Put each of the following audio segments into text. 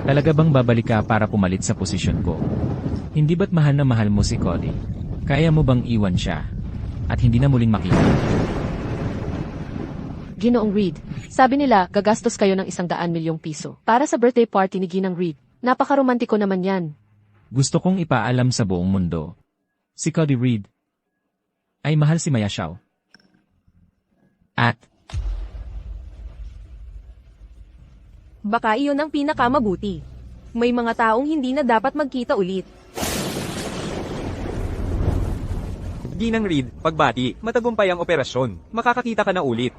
Talaga bang babalik ka para pumalit sa posisyon ko? Hindi ba't mahal na mahal mo si Cody? Kaya mo bang iwan siya? At hindi na muling makita? Ginoong Reed, sabi nila gagastos kayo ng 100 milyong piso para sa birthday party ni Ginang Reed. Napakaromantiko naman yan. Gusto kong ipaalam sa buong mundo. Si Cody Reed ay mahal si Maya Xiao. At Baka iyon ang pinakamabuti. May mga taong hindi na dapat magkita ulit. Ginang Reed, pagbati, matagumpay ang operasyon. Makakakita ka na ulit.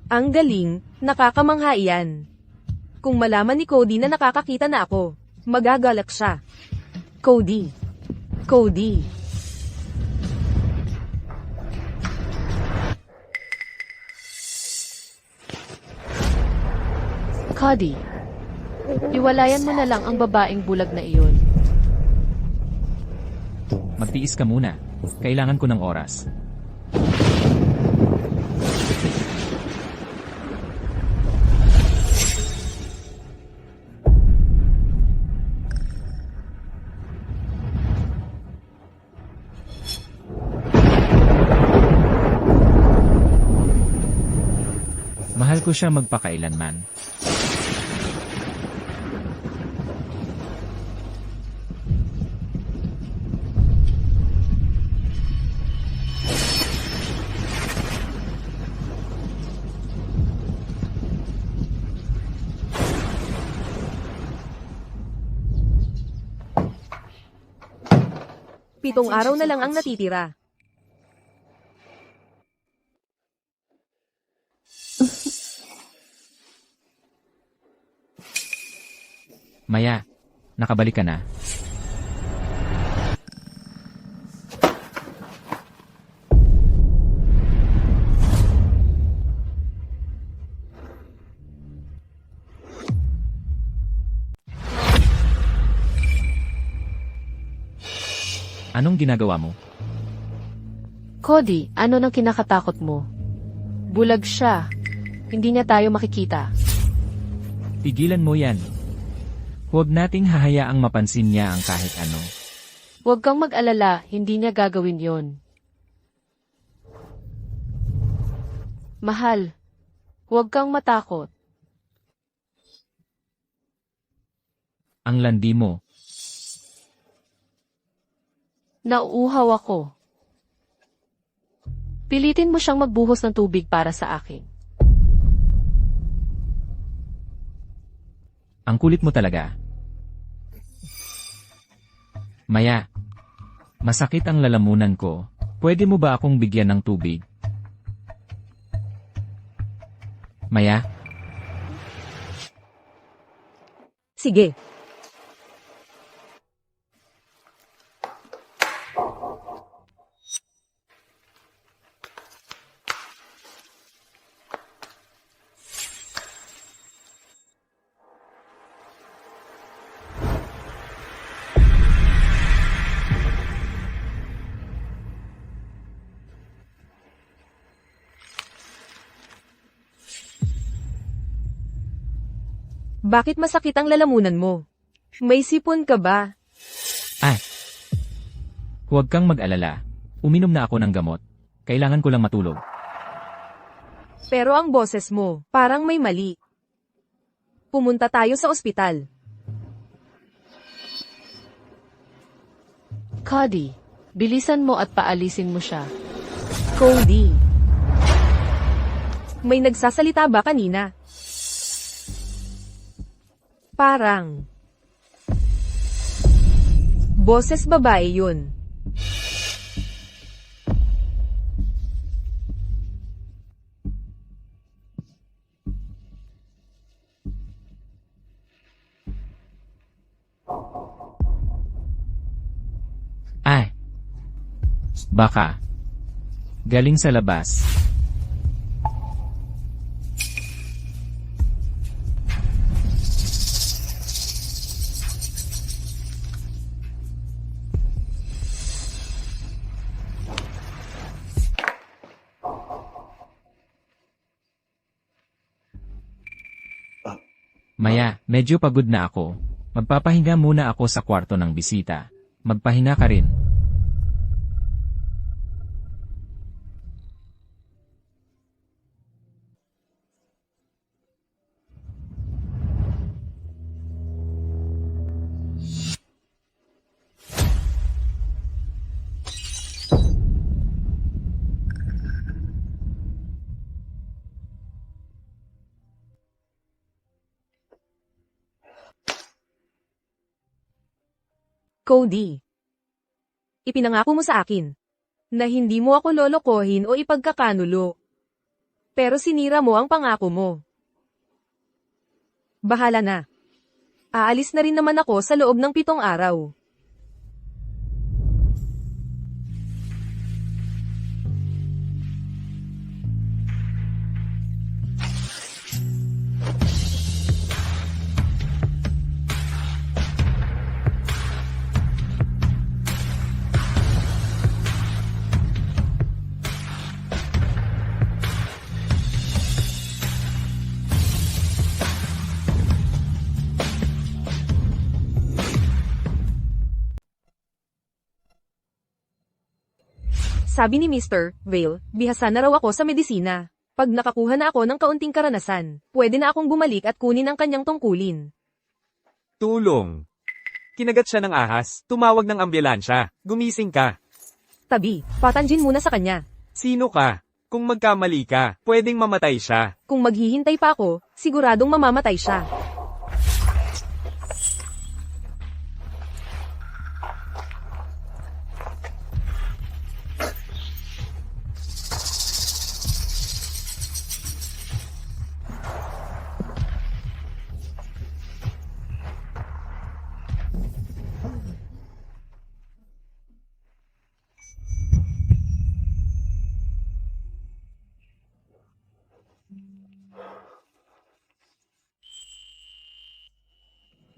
Ang galing, nakakamangha iyan. Kung malaman ni Cody na nakakakita na ako, magagalak siya. Cody. Cody. Cody, iwalayan mo na lang ang babaeng bulag na iyon. magtiis ka muna. Kailangan ko ng oras. Mahal ko siya magpakailanman. Pitong araw na lang ang natitira. Maya, nakabalik ka na. Anong ginagawa mo? Cody, ano nang kinakatakot mo? Bulag siya. Hindi niya tayo makikita. Tigilan mo yan. Huwag nating hahayaang mapansin niya ang kahit ano. Huwag kang mag-alala, hindi niya gagawin yon. Mahal, huwag kang matakot. Ang landi mo. Nauuhaw ako. Pilitin mo siyang magbuhos ng tubig para sa akin. Ang kulit mo talaga. Maya, masakit ang lalamunan ko. Pwede mo ba akong bigyan ng tubig? Maya, Sige. Bakit masakit ang lalamunan mo? May sipon ka ba? huwag kang mag-alala. Uminom na ako ng gamot. Kailangan ko lang matulog. Pero ang boses mo, parang may mali. Pumunta tayo sa ospital. Cody, bilisan mo at paalisin mo siya. Cody. May nagsasalita ba kanina? Parang. Boses babae yun. Baka. Galing sa labas. Maya, medyo pagod na ako. Magpapahinga muna ako sa kwarto ng bisita. Magpahinga ka rin. Cody. Ipinangako mo sa akin na hindi mo ako lolokohin o ipagkakanulo. Pero sinira mo ang pangako mo. Bahala na. Aalis na rin naman ako sa loob ng 7 araw. Sabi ni Mr. Vale, bihasa na raw ako sa medisina. Pag nakakuha na ako ng kaunting karanasan, pwede na akong bumalik at kunin ang kanyang tungkulin. Tulong. Kinagat siya ng ahas, tumawag ng ambulansya, gumising ka. Tabi, patanjin muna sa kanya. Sino ka? Kung magkamali ka, pwedeng mamatay siya. Kung maghihintay pa ako, siguradong mamamatay siya.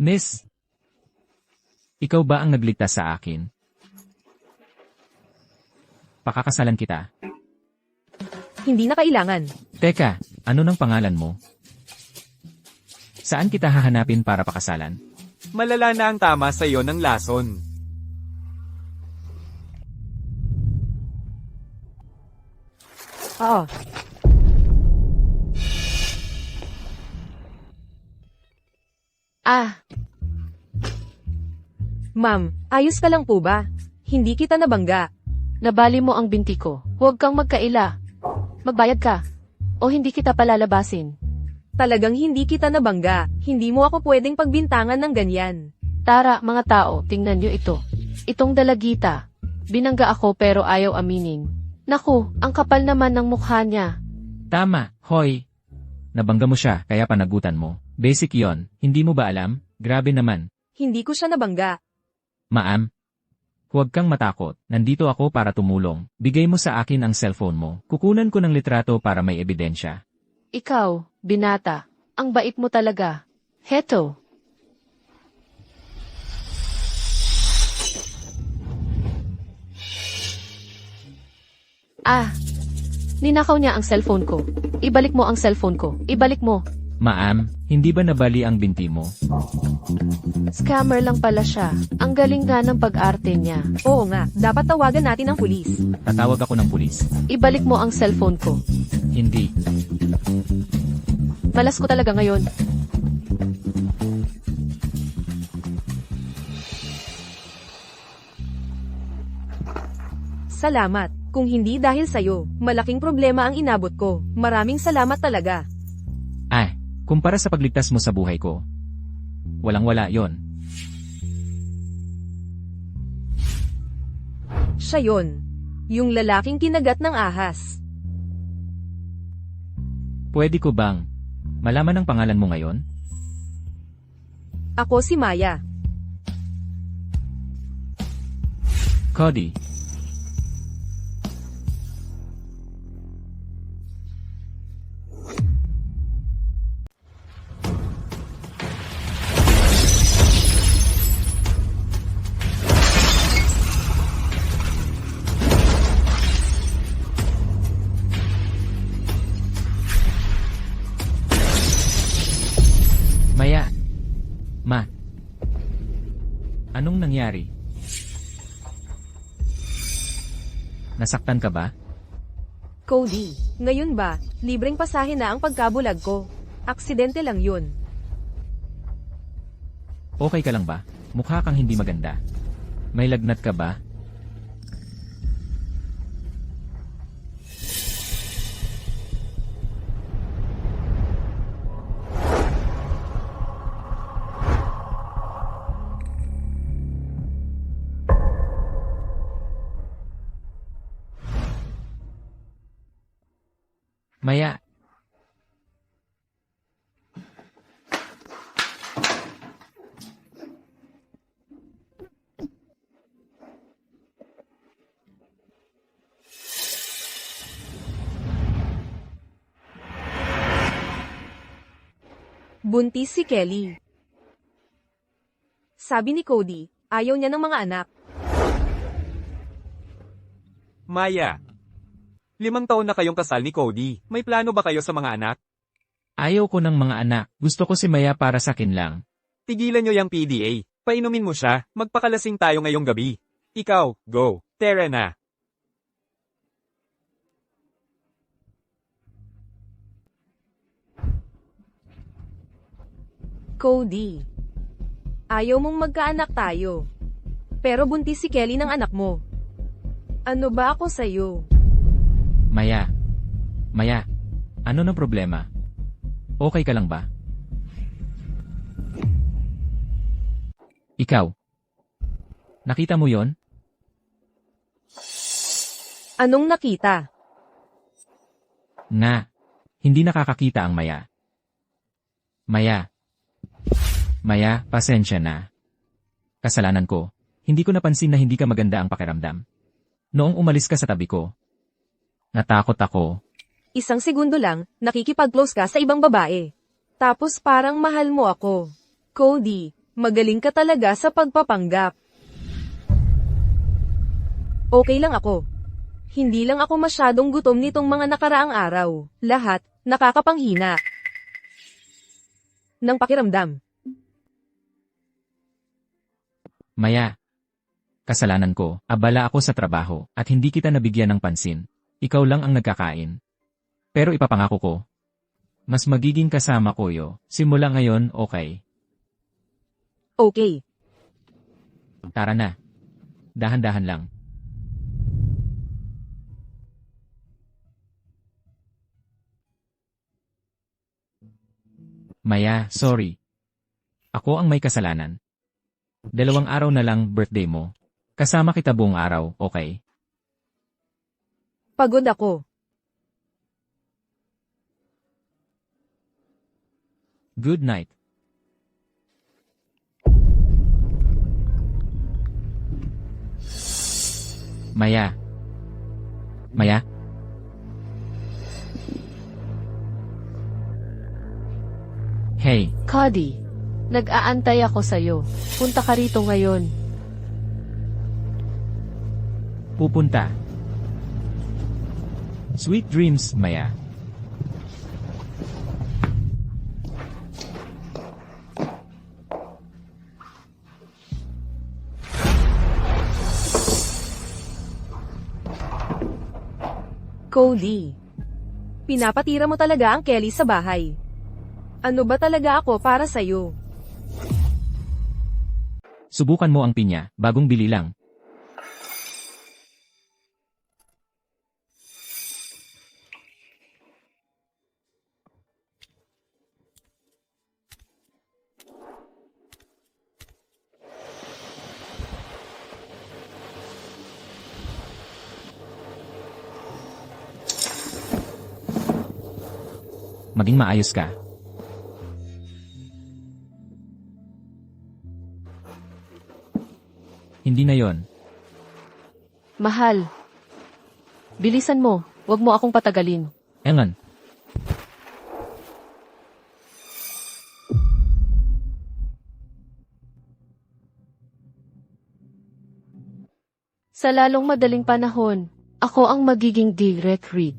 Miss, ikaw ba ang nagligtas sa akin? Pakakasalan kita. Hindi na kailangan. Teka, ano ng pangalan mo? Saan kita hahanapin para pakasalan? Malala na ang tama sa iyo ng lason. Oo. Ah, Ma'am, ayos ka lang po ba? Hindi kita nabangga. nabali mo ang binti ko. Huwag kang magkaila. Magbayad ka. O hindi kita palalabasin. Talagang hindi kita nabangga. Hindi mo ako pwedeng pagbintangan ng ganyan. Tara, mga tao, tingnan nyo ito. Itong dalagita. Binangga ako pero ayaw aminin. Naku, ang kapal naman ng mukha niya. Tama, hoy. Nabangga mo siya, kaya panagutan mo. Basic yon, hindi mo ba alam? Grabe naman. Hindi ko siya nabangga. Ma'am, huwag kang matakot. Nandito ako para tumulong. Bigay mo sa akin ang cellphone mo. Kukunan ko ng litrato para may ebidensya. Ikaw, binata, ang bait mo talaga. Heto. Ah, ninakaw niya ang cellphone ko. Ibalik mo ang cellphone ko. Ibalik mo. Ma'am, hindi ba nabali ang binti mo? Scammer lang pala siya. Ang galing nga ng pag-arte niya. Oo nga, dapat tawagan natin ang pulis. Tatawag ako ng pulis. Ibalik mo ang cellphone ko. Hindi. Malas ko talaga ngayon. Salamat. Kung hindi dahil sa'yo, malaking problema ang inabot ko. Maraming salamat talaga. Ah, kumpara sa pagligtas mo sa buhay ko. Walang-wala yon. Siya yon. Yung lalaking kinagat ng ahas. Pwede ko bang malaman ang pangalan mo ngayon? Ako si Maya. Cody. Maya, Anong nangyari? Nasaktan ka ba? Cody, ngayon ba, libreng pasahe na ang pagkabulag ko? Aksidente lang yun. Okay ka lang ba? Mukha kang hindi maganda. May lagnat ka ba? Maya, Buntis si Kelly. Sabi ni Cody, ayaw niya ng mga anak. Maya. 5 taon na kayong kasal ni Cody. May plano ba kayo sa mga anak? ayaw ko ng mga anak. Gusto ko si Maya para sa akin lang. Tigilan nyo yung PDA. Painumin mo siya. Magpakalasing tayo ngayong gabi. Ikaw, go. Tara na. Cody, ayaw mong magkaanak tayo. Pero buntis si Kelly ng anak mo. Ano ba ako sa'yo? Maya. Maya. Ano na problema? Okay ka lang ba? Ikaw. Nakita mo yon? Anong nakita? Nga. Hindi nakakakita ang Maya. Maya. Maya, pasensya na. Kasalanan ko. Hindi ko napansin na hindi ka maganda ang pakiramdam. Noong umalis ka sa tabi ko. Natakot ako. Isang segundo lang, nakikipag-close ka sa ibang babae. Tapos parang mahal mo ako. Cody, magaling ka talaga sa pagpapanggap. Okay lang ako. Hindi lang ako masyadong gutom nitong mga nakaraang araw. Lahat, nakakapanghina ng pakiramdam. Maya. Kasalanan ko, abala ako sa trabaho, at hindi kita nabigyan ng pansin. Ikaw lang ang nagkakain. Pero ipapangako ko. Mas magiging kasama ko yo. Simula ngayon, okay. Okay. Tara na. Dahan-dahan lang. Maya, sorry. Ako ang may kasalanan. 2 araw na lang birthday mo. Kasama kita buong araw, okay? Pagod ako. Good night. Maya. Maya? Hey, Cody, nag-aantay ako sa'yo. Punta ka rito ngayon. pupunta. Sweet dreams, Maya. Cody, pinapatira mo talaga ang Kelly sa bahay. Ano ba talaga ako para sa'yo? Subukan mo ang pinya, bagong bili lang. Maging maayos ka. Hindi na yon. Mahal. Bilisan mo, wag mo akong patagalin. Engan. Sa lalong madaling panahon, ako ang magiging direct read.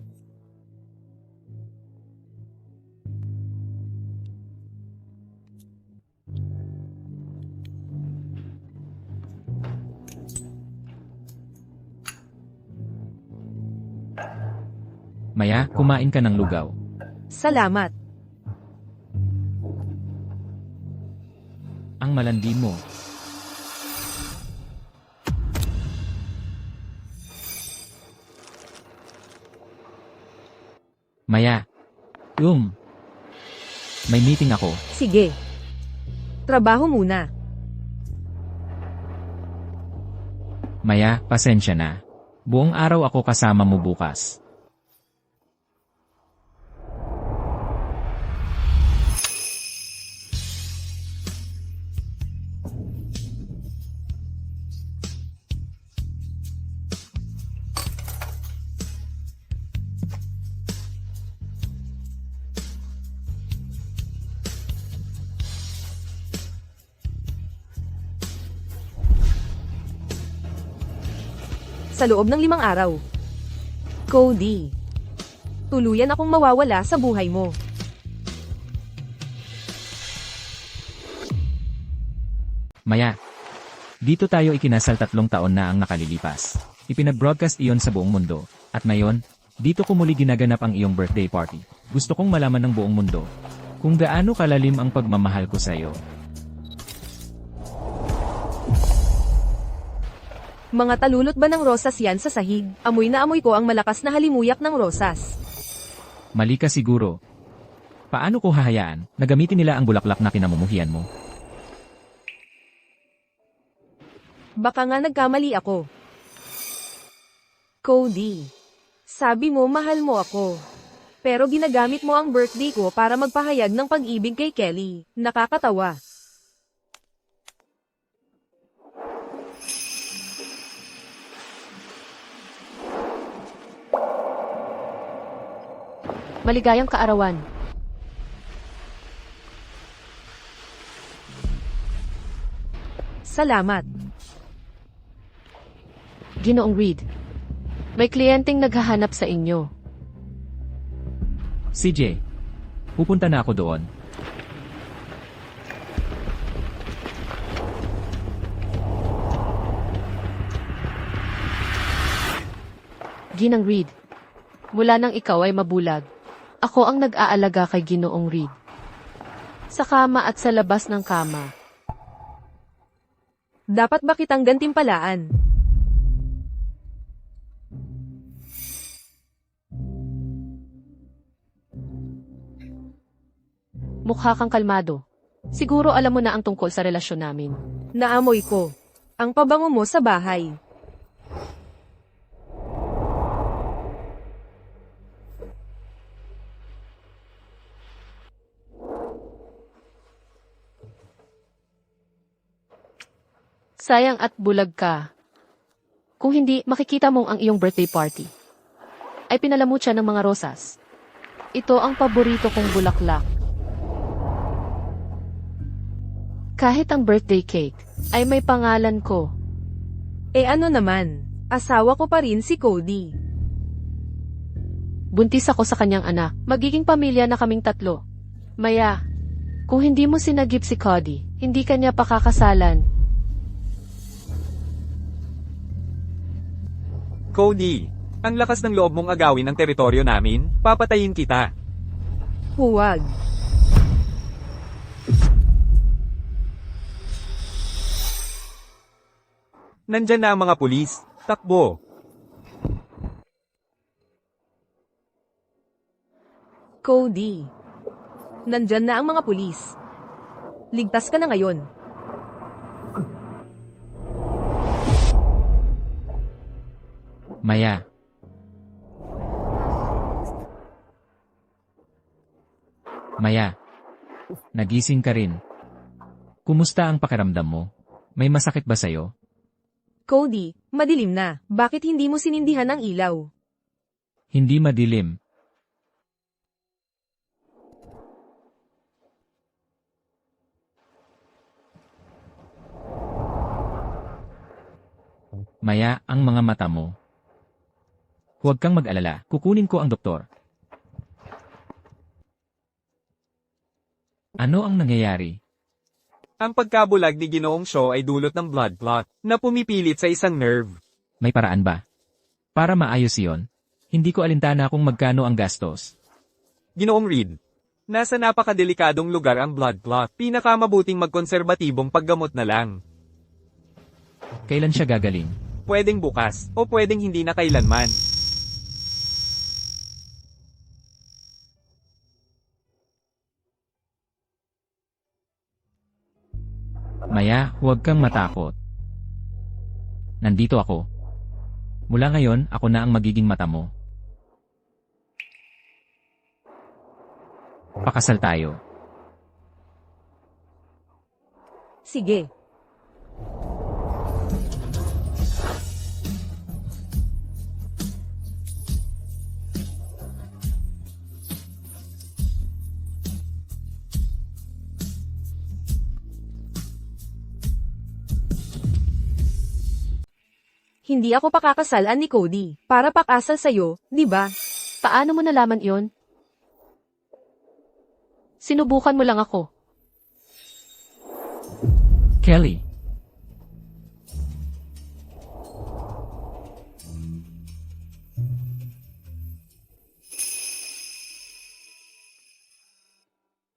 Maya, kumain ka ng lugaw. Salamat. Ang malandi mo. Maya. May meeting ako. Sige. Trabaho muna. Maya, pasensya na. Buong araw ako kasama mo bukas. Sa loob ng 5 araw. Cody. Tuluyan akong mawawala sa buhay mo. Maya. Dito tayo ikinasal 3 taon na ang nakalilipas. Ipinag-broadcast iyon sa buong mundo. At ngayon, dito ko muli ginaganap ang iyong birthday party. Gusto kong malaman ng buong mundo kung gaano kalalim ang pagmamahal ko sa iyo. Mga talulot ba ng rosas yan sa sahig? Amoy na amoy ko ang malakas na halimuyak ng rosas. Mali ka siguro. Paano ko hahayaan na gamitin nila ang bulaklak na kinamumuhian mo? Baka nga nagkamali ako. Cody. Sabi mo mahal mo ako. Pero ginagamit mo ang birthday ko para magpahayag ng pag-ibig kay Kelly. Nakakatawa. Maligayang kaarawan. Salamat. Ginoong Reed. May kliyenteng naghahanap sa inyo. CJ, pupunta na ako doon. Ginang Reed. Mula nang ikaw ay mabulag, ako ang nag-aalaga kay Ginoong Reed. Sa kama at sa labas ng kama. Dapat ba kitang gantimpalaan? Mukha kang kalmado. Siguro alam mo na ang tungkol sa relasyon namin. Naamoy ko. Ang pabango mo sa bahay. Sayang at bulag ka. Kung hindi, makikita mong ang iyong birthday party. Ay pinalamut siya ng mga rosas. Ito ang paborito kong bulaklak. Kahit ang birthday cake ay may pangalan ko. Eh ano naman, asawa ko pa rin si Cody. Buntis ako sa kanyang anak. Magiging pamilya na kaming 3. Maya, kung hindi mo sinagip si Cody, hindi kanya pakakasalan. Cody, ang lakas ng loob mong agawin ang teritoryo namin, papatayin kita. Huwag. Nandyan na ang mga pulis, takbo. Cody. Nandyan na ang mga pulis. Ligtas ka na ngayon. Maya. Maya. Nagising ka rin. Kumusta ang pakiramdam mo? May masakit ba sa'yo? Cody, madilim na. Bakit hindi mo sinindihan ang ilaw? Hindi madilim. Maya, ang mga mata mo. Huwag kang mag-alala, kukunin ko ang doktor. Ano ang nangyayari? Ang pagkabulag ni Ginoong Shaw ay dulot ng blood clot na pumipilit sa isang nerve. May paraan ba? Para maayos iyon? Hindi ko alintana kung magkano ang gastos. Ginoong Reed, nasa napakadelikadong lugar ang blood clot. Pinakamabuting magkonserbatibong paggamot na lang. Kailan siya gagaling? Pwedeng bukas, o pwedeng hindi na kailanman. Maya, huwag kang matakot. Nandito ako. Mula ngayon, ako na ang magiging mata mo. Pakasal tayo. Sige. Hindi ako pakakasalan ni Cody. Para pakasal sa'yo, di ba? Paano mo nalaman iyon? Sinubukan mo lang ako. Kelly.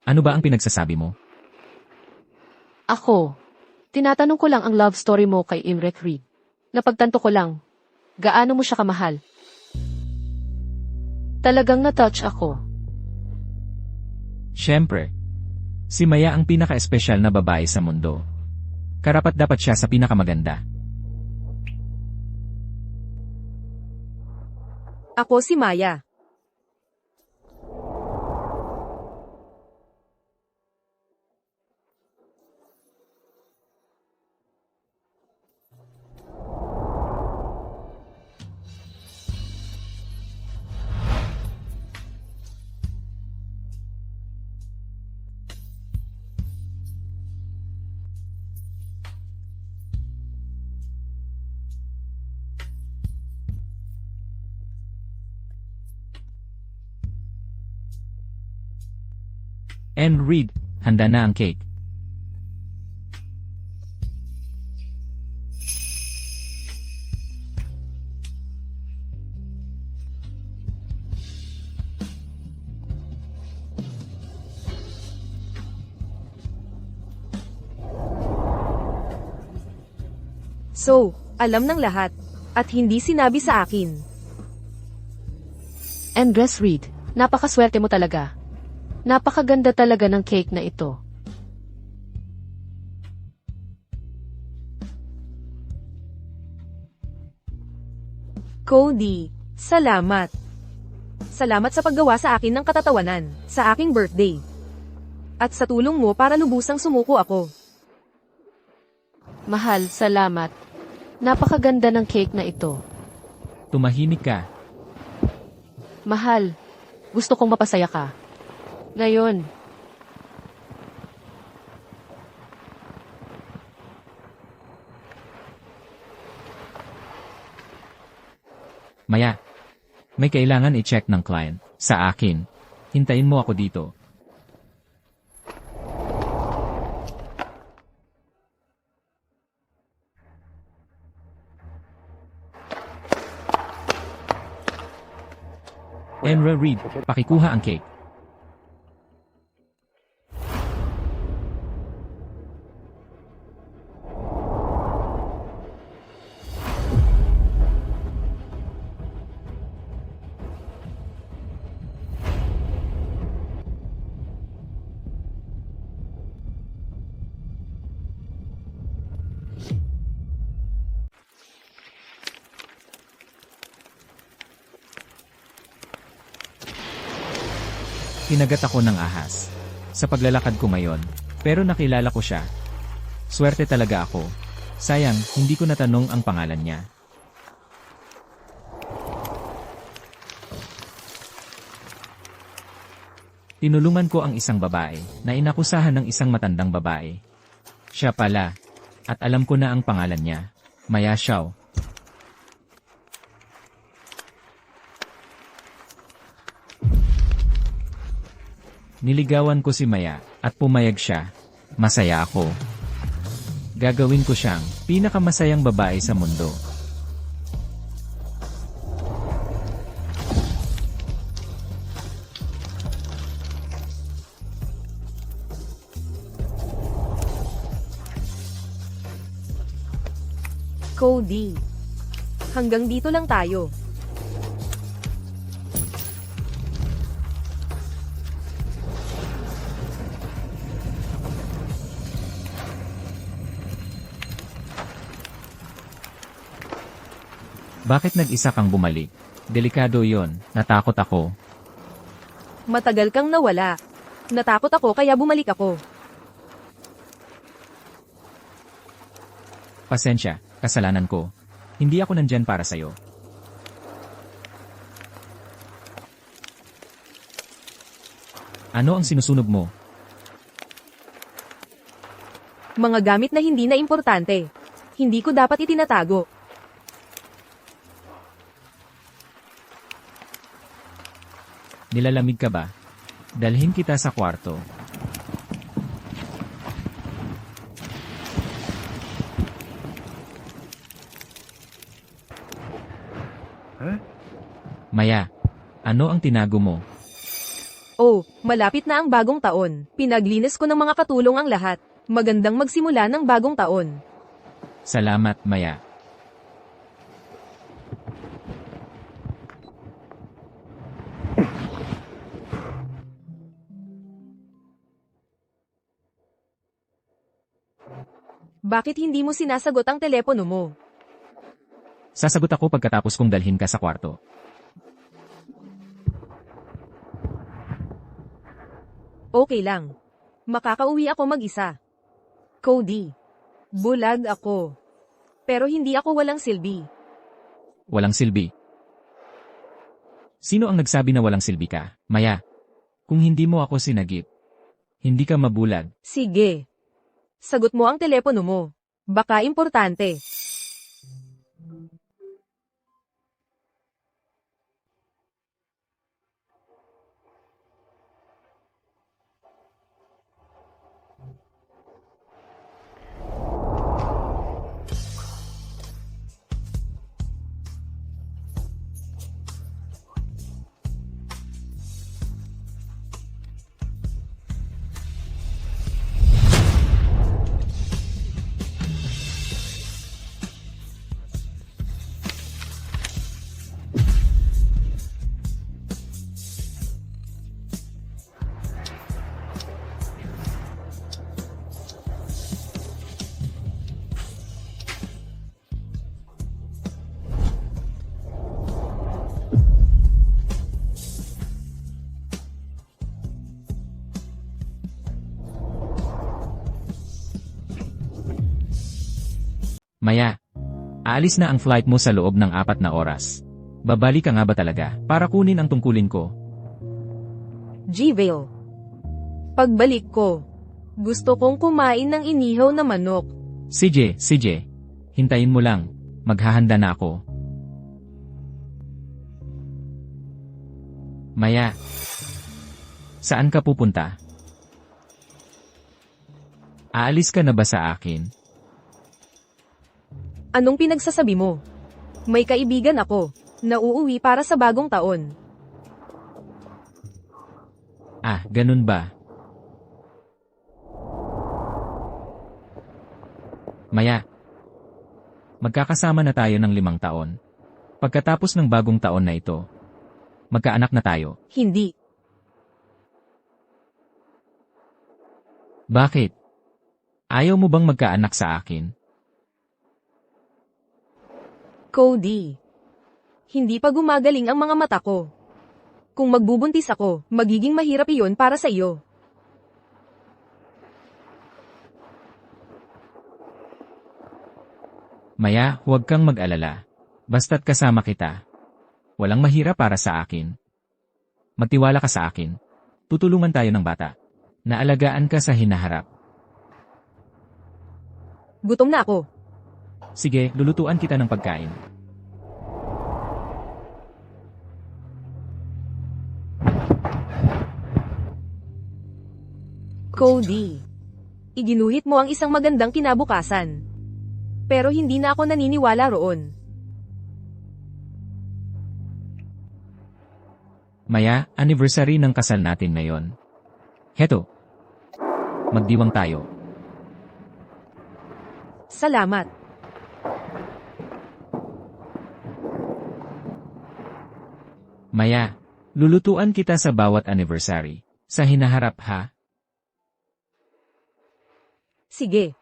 Ano ba ang pinagsasabi mo? Ako. Tinatanong ko lang ang love story mo kay Imrek Reed. Napagtanto ko lang. Gaano mo siya kamahal? Talagang na-touch ako. Siyempre. Si Maya ang pinaka-espesyal na babae sa mundo. Karapat dapat siya sa pinakamaganda. Ako si Maya. And Reed, handa na ang cake. So, alam ng lahat. At hindi sinabi sa akin. Andres Reed, napakaswerte mo talaga. Napakaganda talaga ng cake na ito. Cody, salamat. Salamat sa paggawa sa akin ng katatawanan, sa aking birthday. At sa tulong mo para lubusang sumuko ako. Mahal, salamat. Napakaganda ng cake na ito. Tumahimik ka. Mahal, gusto kong mapasaya ka. Ngayon. Maya, may kailangan i-check ng client. Sa akin. Hintayin mo ako dito. Enra Reed, pakikuha ang cake. Kinagat ako ng ahas. Sa paglalakad ko ngayon, pero nakilala ko siya. Swerte talaga ako. Sayang, hindi ko natanong ang pangalan niya. Tinulungan ko ang isang babae na inakusahan ng isang matandang babae. Siya pala. At alam ko na ang pangalan niya. Maya Xiao. Niligawan ko si Maya, at pumayag siya. Masaya ako. Gagawin ko siyang pinakamasayang babae sa mundo. Cody. Hanggang dito lang tayo. Bakit nag-isa kang bumalik? Delikado yon, natakot ako. Matagal kang nawala. Natakot ako kaya bumalik ako. Pasensya, kasalanan ko. Hindi ako nandyan para sa'yo. Ano ang sinusunog mo? Mga gamit na hindi na importante. Hindi ko dapat itinatago. Nilalamig ka ba? Dalhin kita sa kwarto. Maya, ano ang tinago mo? Oh, malapit na ang bagong taon. Pinaglinis ko ng mga katulong ang lahat. Magandang magsimula ng bagong taon. Salamat, Maya. Bakit hindi mo sinasagot ang telepono mo? Sasagot ako pagkatapos kong dalhin ka sa kwarto. Okay lang. Makakauwi ako mag-isa. Cody. Bulag ako. Pero hindi ako walang silbi. Walang silbi. Sino ang nagsabi na walang silbi ka, Maya? Kung hindi mo ako sinagip, hindi ka mabulag. Sige. Sagot mo ang telepono mo. Baka importante. Maya, aalis na ang flight mo sa loob ng 4 na oras. Babalik ka nga ba talaga para kunin ang tungkulin ko? G-Vale. Pagbalik ko, gusto kong kumain ng inihaw na manok. CJ, hintayin mo lang. Maghahanda na ako. Maya, saan ka pupunta? Aalis ka na ba sa akin? Anong pinagsasabi mo? May kaibigan ako, na uuwi para sa bagong taon. Ah, ganun ba? Maya, magkakasama na tayo ng 5 taon. Pagkatapos ng bagong taon na ito, magkaanak na tayo. Hindi. Bakit? Ayaw mo bang magkaanak sa akin? Cody. Hindi pa gumagaling ang mga mata ko. Kung magbubuntis ako, magiging mahirap iyon para sa iyo. Maya, huwag kang mag-alala. Basta't kasama kita. Walang mahirap para sa akin. Magtiwala ka sa akin. Tutulungan tayo ng bata. Naalagaan ka sa hinaharap. Gutom na ako. Sige, lulutuan kita ng pagkain. Cody. Iginuhit mo ang isang magandang kinabukasan. Pero hindi na ako naniniwala roon. Maya, anniversary ng kasal natin ngayon. Heto. Magdiwang tayo. Salamat. Maya, lulutuan kita sa bawat anniversary. Sa hinaharap ha? Sige.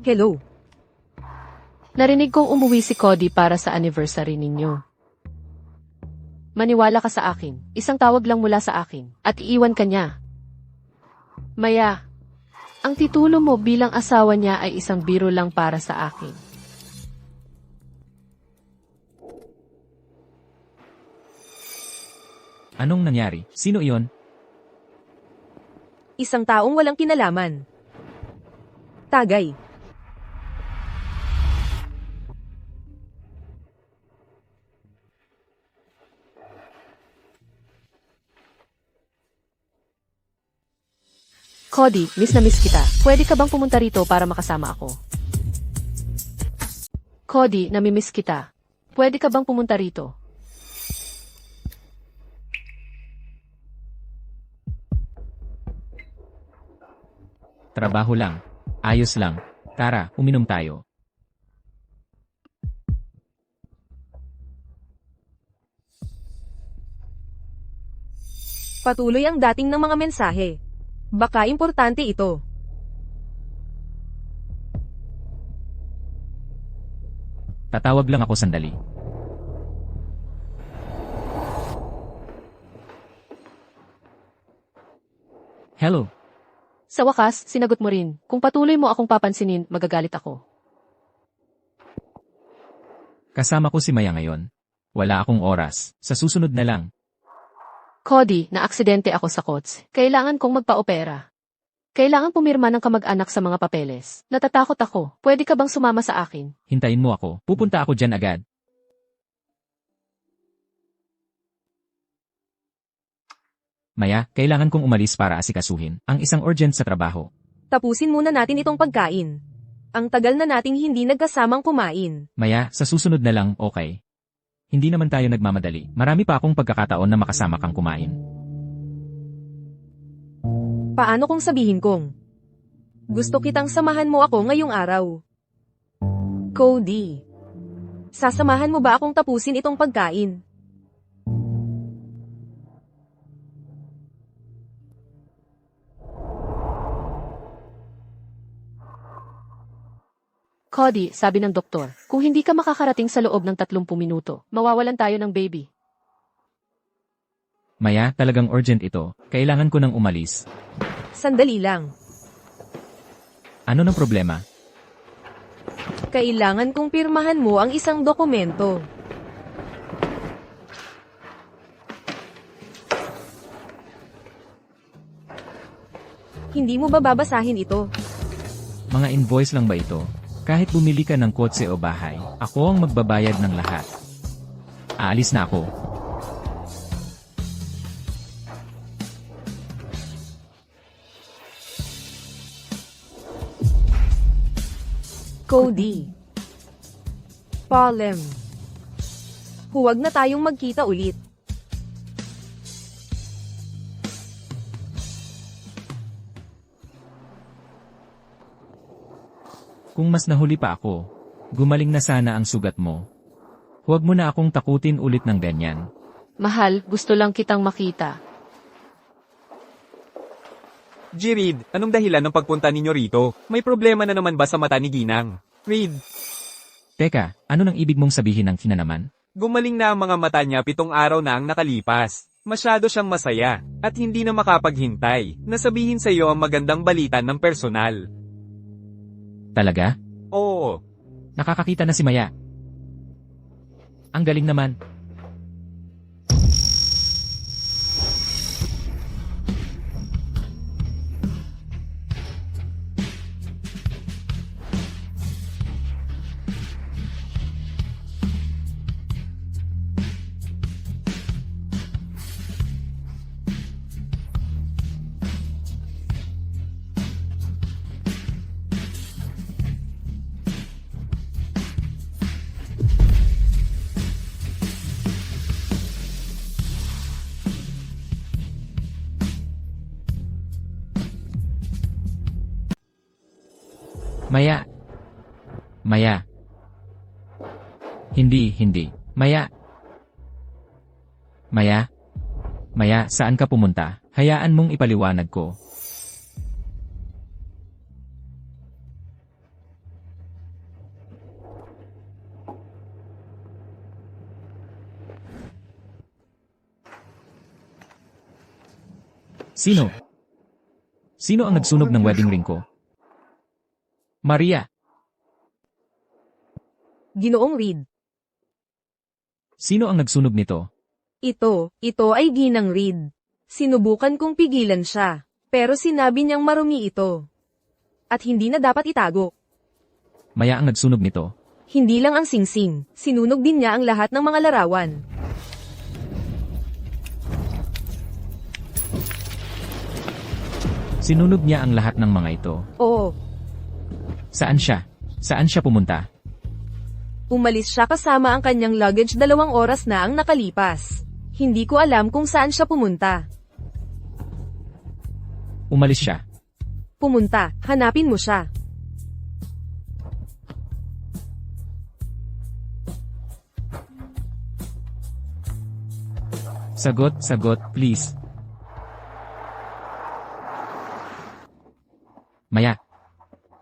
Hello. Narinig kong umuwi si Cody para sa anniversary ninyo. Maniwala ka sa akin, isang tawag lang mula sa akin, at iiwan ka niya. Maya, ang titulo mo bilang asawa niya ay isang biro lang para sa akin. Anong nangyari? Sino iyon? Isang taong walang kinalaman. Tagay. Cody, miss na miss kita. Pwede ka bang pumunta rito para makasama ako? Cody, namimiss kita. Pwede ka bang pumunta rito? Trabaho lang. Ayos lang. Tara, uminom tayo. Patuloy ang dating ng mga mensahe. Baka importante ito. Tatawag lang ako sandali. Hello. Sa wakas, sinagot mo rin. Kung patuloy mo akong papansinin, magagalit ako. Kasama ko si Maya ngayon. Wala akong oras. Sa susunod na lang. Cody, na-aksidente ako sa coach. Kailangan kong magpa-opera. Kailangan pumirma ng kamag-anak sa mga papeles. Natatakot ako. Pwede ka bang sumama sa akin? Hintayin mo ako. Pupunta ako dyan agad. Maya, kailangan kong umalis para asikasuhin ang isang urgent sa trabaho. Tapusin muna natin itong pagkain. Ang tagal na nating hindi nagkasamang kumain. Maya, sa susunod na lang, okay. Hindi naman tayo nagmamadali. Marami pa akong pagkakataon na makasama kang kumain. Paano kung sabihin kong gusto kitang samahan mo ako ngayong araw? Cody, sasamahan mo ba akong tapusin itong pagkain? Cody, sabi ng doktor, kung hindi ka makakarating sa loob ng 30 minuto, mawawalan tayo ng baby. Maya, talagang urgent ito. Kailangan ko nang umalis. Sandali lang. Ano ng problema? Kailangan kong pirmahan mo ang isang dokumento. Hindi mo ba babasahin ito? Mga invoice lang ba ito? Kahit bumili ka ng kotse o bahay, ako ang magbabayad ng lahat. Aalis na ako. Cody. Palem. Huwag na tayong magkita ulit. Kung mas nahuli pa ako, gumaling na sana ang sugat mo. Huwag mo na akong takutin ulit ng ganyan. Mahal, gusto lang kitang makita. G-Reed, anong dahilan ng pagpunta ninyo rito? May problema na naman ba sa mata ni Ginang? Reed, Teka, ano nang ibig mong sabihin ng kinanaman? gumaling na ang mga mata niya 7 araw na ang nakalipas. Masyado siyang masaya, at hindi na makapaghintay, na sabihin sa iyo ang magandang balita ng personal. Talaga? Oo, Nakakakita na si Maya. Ang galing naman. Maya. Maya. Hindi. Maya. Maya. Maya, saan ka pumunta? Hayaan mong ipaliwanag ko. Sino? Sino ang nagsunog ng wedding ring ko? Maria. Ginoong Reed. Sino ang nagsunog nito? Ito ay Ginang Reed. Sinubukan kong pigilan siya, pero sinabi niyang marumi ito. At hindi na dapat itago. Maya ang nagsunog nito. Hindi lang ang singsing, sinunog din niya ang lahat ng mga larawan. Sinunog niya ang lahat ng mga ito. Oo, Saan siya? Saan siya pumunta? umalis siya kasama ang kanyang luggage 2 oras na ang nakalipas. Hindi ko alam kung saan siya pumunta. Umalis siya. Pumunta, hanapin mo siya. Sagot, please. Maya.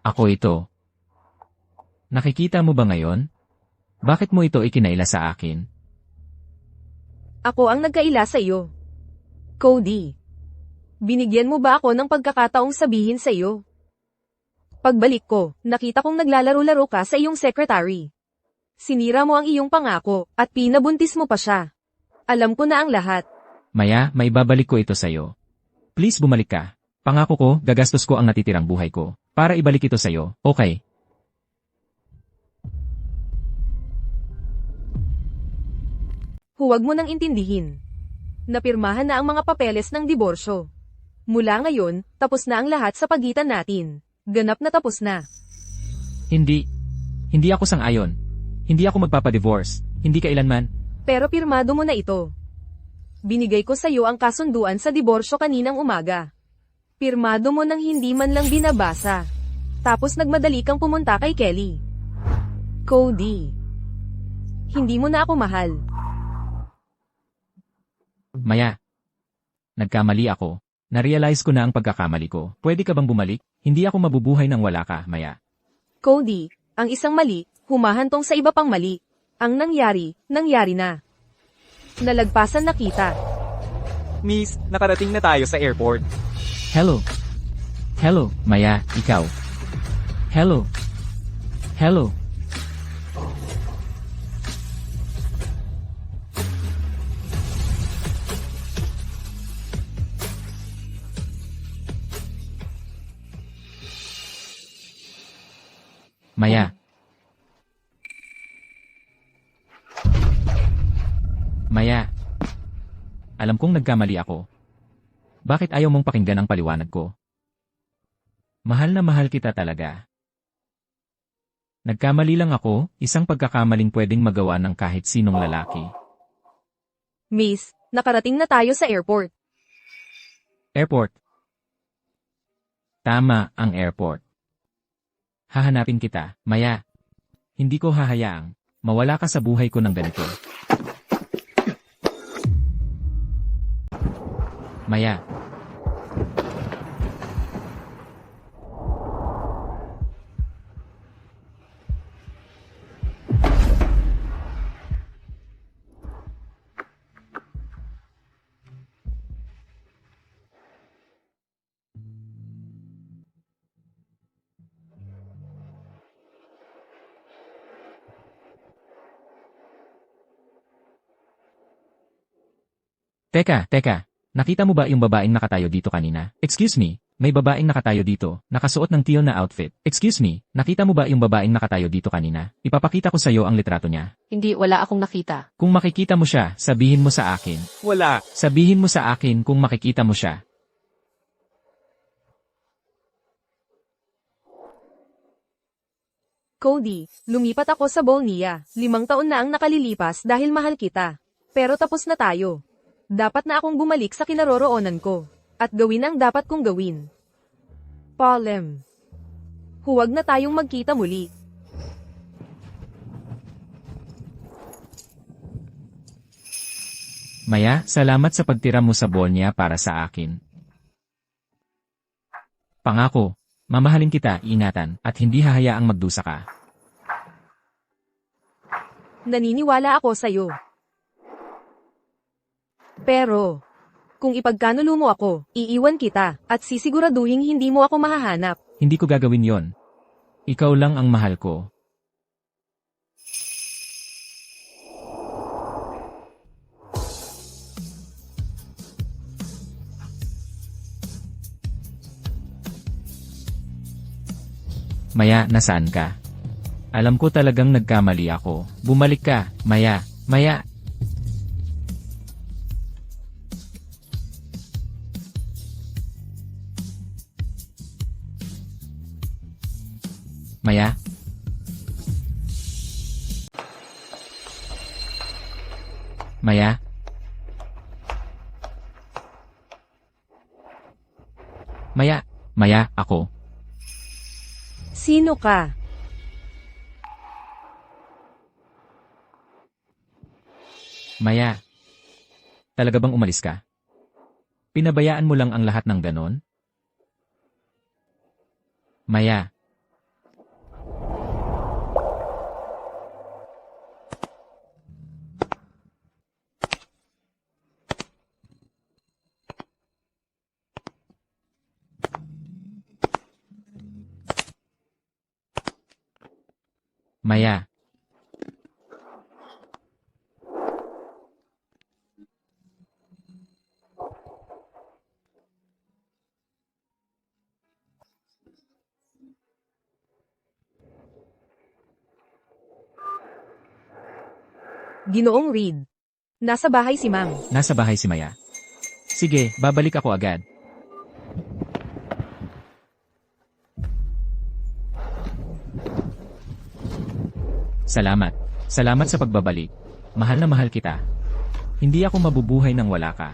Ako ito. Nakikita mo ba ngayon? Bakit mo ito ikinaila sa akin? Ako ang nagkaila sa iyo. Cody. Binigyan mo ba ako ng pagkakataong sabihin sa iyo? Pagbalik ko, nakita kong naglalaro-laro ka sa iyong secretary. Sinira mo ang iyong pangako, at pinabuntis mo pa siya. Alam ko na ang lahat. Maya, may babalik ko ito sa'yo. Please bumalik ka. Pangako ko, gagastos ko ang natitirang buhay ko. Para ibalik ito sa'yo, okay? Huwag mo nang intindihin. Napirmahan na ang mga papeles ng diborsyo. Mula ngayon, tapos na ang lahat sa pagitan natin. Ganap na tapos na. Hindi. Hindi ako sang-ayon. Hindi ako magpapadivorce. Hindi kailanman. Pero pirmado mo na ito. Binigay ko sa iyo ang kasunduan sa diborsyo kaninang umaga. Pirmado mo nang hindi man lang binabasa. Tapos nagmadali kang pumunta kay Kelly. Cody. Hindi mo na ako mahal. Maya. Nagkamali ako. Narealize ko na ang pagkakamali ko. Pwede ka bang bumalik? Hindi ako mabubuhay nang wala ka, Maya. Cody, ang isang mali, humahantong sa iba pang mali. Ang nangyari na. Nalagpasan na kita. Miss, nakarating na tayo sa airport. Hello. Hello, Maya, ikaw. Hello. Hello. Maya. Maya. Alam kong nagkamali ako. Bakit ayaw mong pakinggan ang paliwanag ko? Mahal na mahal kita talaga. Nagkamali lang ako, isang pagkakamaling pwedeng magawa ng kahit sinong lalaki. Miss, nakarating na tayo sa airport. Airport. Tama ang airport. Hahanapin kita, Maya. Hindi ko hahayaang mawala ka sa buhay ko ng ganito. Maya. Teka. Nakita mo ba yung babaeng nakatayo dito kanina? Excuse me, may babaeng nakatayo dito, nakasuot ng teal na outfit. Excuse me, nakita mo ba yung babaeng nakatayo dito kanina? Ipapakita ko sa'yo ang litrato niya. Hindi, wala akong nakita. Kung makikita mo siya, sabihin mo sa akin. Wala. Sabihin mo sa akin kung makikita mo siya. Cody, lumipat ako sa Bolnia. 5 taon na ang nakalilipas dahil mahal kita. Pero tapos na tayo. Dapat na akong bumalik sa kinaroroonan ko. At gawin ang dapat kong gawin. Paulem. Huwag na tayong magkita muli. Maya, salamat sa pagtira mo sa Bolnya para sa akin. Pangako, mamahalin kita, ingatan, at hindi hahayaang magdusa ka. Naniniwala ako sa'yo. Pero, kung ipagkanulo mo ako, iiwan kita, at sisiguraduhin hindi mo ako mahahanap. Hindi ko gagawin yon. Ikaw lang ang mahal ko. Maya, nasaan ka? Alam ko talagang nagkamali ako. Bumalik ka, Maya, Maya. Maya? Maya? Maya? Maya, ako. Sino ka? Maya? Talaga bang umalis ka? Pinabayaan mo lang ang lahat ng ganon? Maya? Maya? Ginoong Reed. Nasa bahay si Ma'am. Nasa bahay si Maya. Sige, babalik ako agad. Salamat. Salamat sa pagbabalik. Mahal na mahal kita. Hindi ako mabubuhay nang wala ka.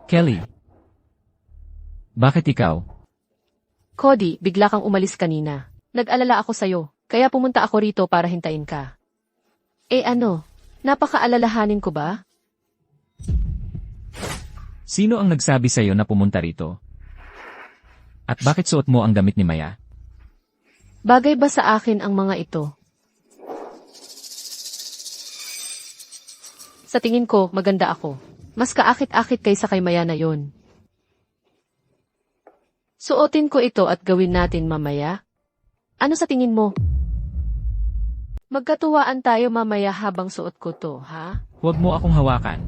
Kelly. Bakit ikaw? Cody, bigla kang umalis kanina. Nag-alala ako sa'yo, kaya pumunta ako rito para hintayin ka. Eh ano, napaka-alalahanin ko ba? Sino ang nagsabi sa'yo na pumunta rito? At bakit suot mo ang damit ni Maya? Bagay ba sa akin ang mga ito? Sa tingin ko, maganda ako. Mas kaakit-akit kaysa kay Maya na yon. Suotin ko ito at gawin natin mamaya. Ano sa tingin mo? Magkatuwaan tayo mamaya habang suot ko to, ha? Huwag mo akong hawakan.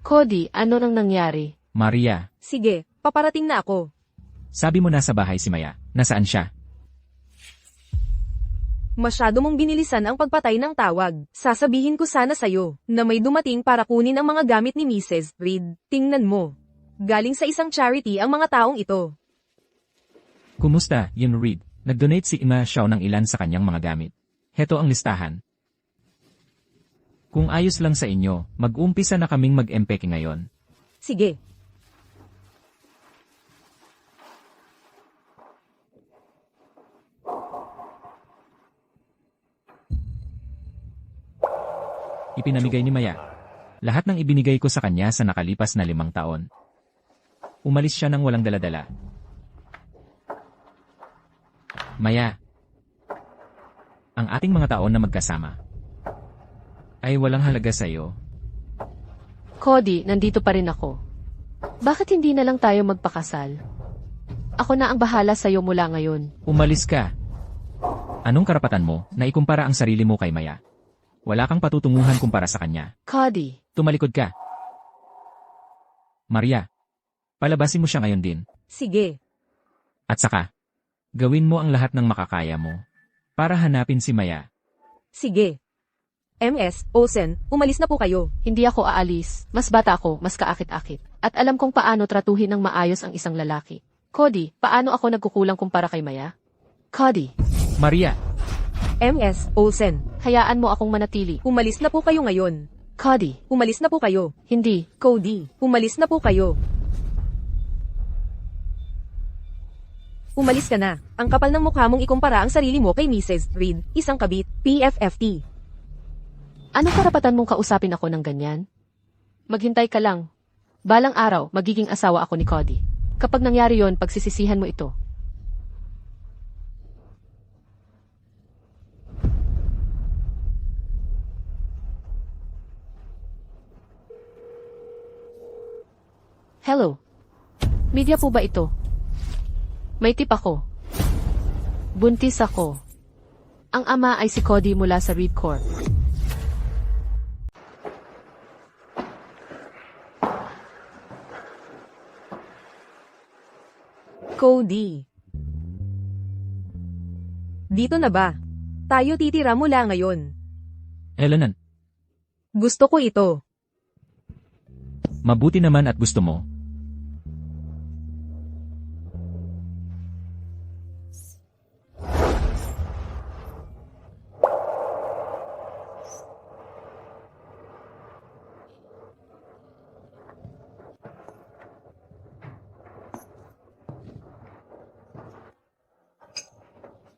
Cody, ano nang nangyari? Maria, Sige, paparating na ako. sabi mo nasa bahay si Maya. Nasaan siya? Masyado mong binilisan ang pagpatay ng tawag. Sasabihin ko sana sa'yo na may dumating para kunin ang mga gamit ni Mrs. Reed. Tingnan mo. Galing sa isang charity ang mga taong ito. Kumusta, Yun Reed? Nag-donate si Ima Xiao ng ilan sa kanyang mga gamit. Heto ang listahan. Kung ayos lang sa inyo, mag-umpisa na kaming mag-empeke ngayon. Sige. Ipinamigay ni Maya. Lahat ng ibinigay ko sa kanya sa nakalipas na 5 taon. Umalis siya ng walang daladala. Maya, ang ating mga taon na magkasama ay walang halaga sa iyo. Cody, nandito pa rin ako. Bakit hindi na lang tayo magpakasal? Ako na ang bahala sa'yo mula ngayon. Umalis ka. Anong karapatan mo na ikumpara ang sarili mo kay Maya? Wala kang patutunguhan kumpara sa kanya. Cody, Tumalikod ka. Maria, palabasin mo siya ngayon din. Sige. At saka, gawin mo ang lahat ng makakaya mo para hanapin si Maya. Sige. MS, Olsen, umalis na po kayo. hindi ako aalis. Mas bata ako, mas kaakit-akit. At alam kong paano tratuhin ng maayos ang isang lalaki. Cody, paano ako nagkukulang kumpara kay Maya? Cody, Maria, MS, Olsen. Hayaan mo akong manatili. Umalis na po kayo ngayon. Cody, Umalis na po kayo. hindi. Cody, umalis na po kayo. Umalis ka na. Ang kapal ng mukha mong ikumpara ang sarili mo kay Mrs. Reed, isang kabit, PFFT. Anong karapatan mong kausapin ako ng ganyan? Maghintay ka lang. Balang araw, magiging asawa ako ni Cody. Kapag nangyari yon, pagsisisihan mo ito. Hello. Media po ba ito? May tip ako. Buntis ako. Ang ama ay si Cody mula sa Reed Corp. Cody. Dito na ba? Tayo titira mula ngayon. Elenan, Gusto ko ito. mabuti naman at gusto mo.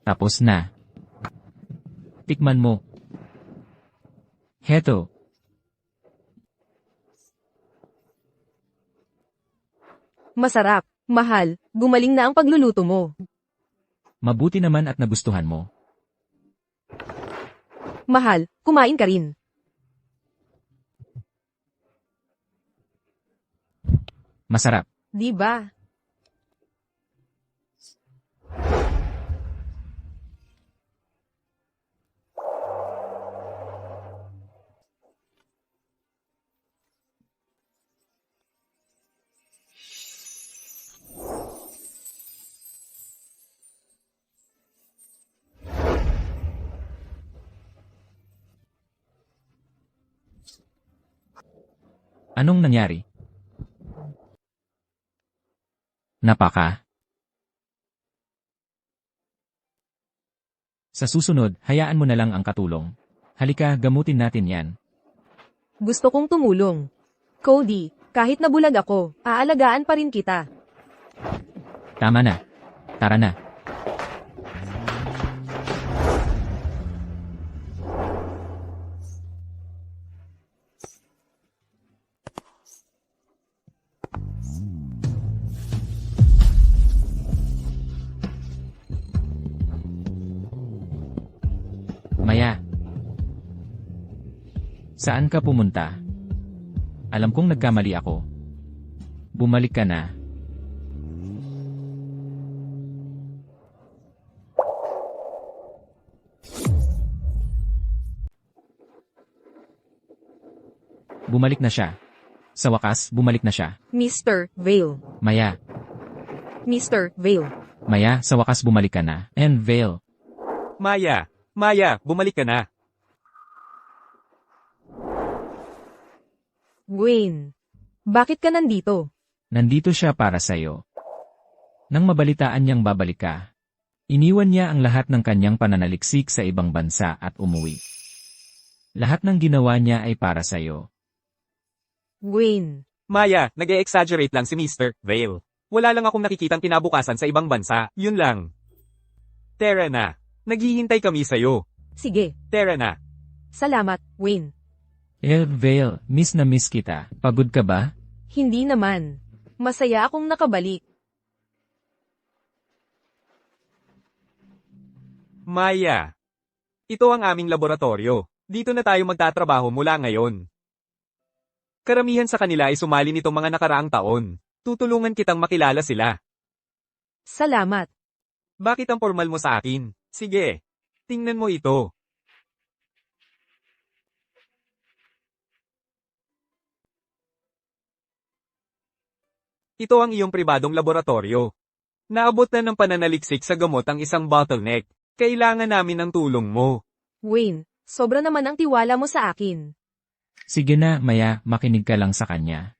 Tapos na. Tikman mo. Heto. Masarap. Mahal. Gumaling na ang pagluluto mo. Mabuti naman at nagustuhan mo. Mahal. Kumain ka rin. Masarap. Di ba? Anong nangyari? Napaka. Sa susunod, hayaan mo na lang ang katulong. Halika, gamutin natin yan. Gusto kong tumulong. Cody, kahit nabulag ako, aalagaan pa rin kita. Tama na. Tara na. Maya. Saan ka pumunta? Alam kong nagkamali ako. Bumalik ka na. Bumalik na siya. Sa wakas, bumalik na siya. Mr. Vale. Maya. Mr. Vale. Maya, sa wakas bumalik ka na. And Vale. Maya, Maya, bumalik ka na. Gwen. Bakit ka nandito? Nandito siya para sa'yo. Nang mabalitaan niyang babalik ka, iniwan niya ang lahat ng kanyang pananaliksik sa ibang bansa at umuwi. Lahat ng ginawa niya ay para sa'yo. Gwen. Maya, nag-e-exaggerate lang si Mr. Vale. Wala lang akong nakikitang kinabukasan sa ibang bansa, yun lang. Tara na. Naghihintay kami sa'yo. Sige. Tara na. Salamat, Gwen. Vale, miss na miss kita. Pagod ka ba? Hindi naman. Masaya akong nakabalik. Maya. Ito ang aming laboratorio. Dito na tayo magtatrabaho mula ngayon. Karamihan sa kanila ay sumali nitong mga nakaraang taon. Tutulungan kitang makilala sila. Salamat. Bakit ang formal mo sa akin? Sige. Tingnan mo ito. Ito ang iyong pribadong laboratorio. Naabot na ng pananaliksik sa gamot ang isang bottleneck. Kailangan namin ng tulong mo. Gwen, sobra naman ang tiwala mo sa akin. Sige na, Maya, makinig ka lang sa kanya.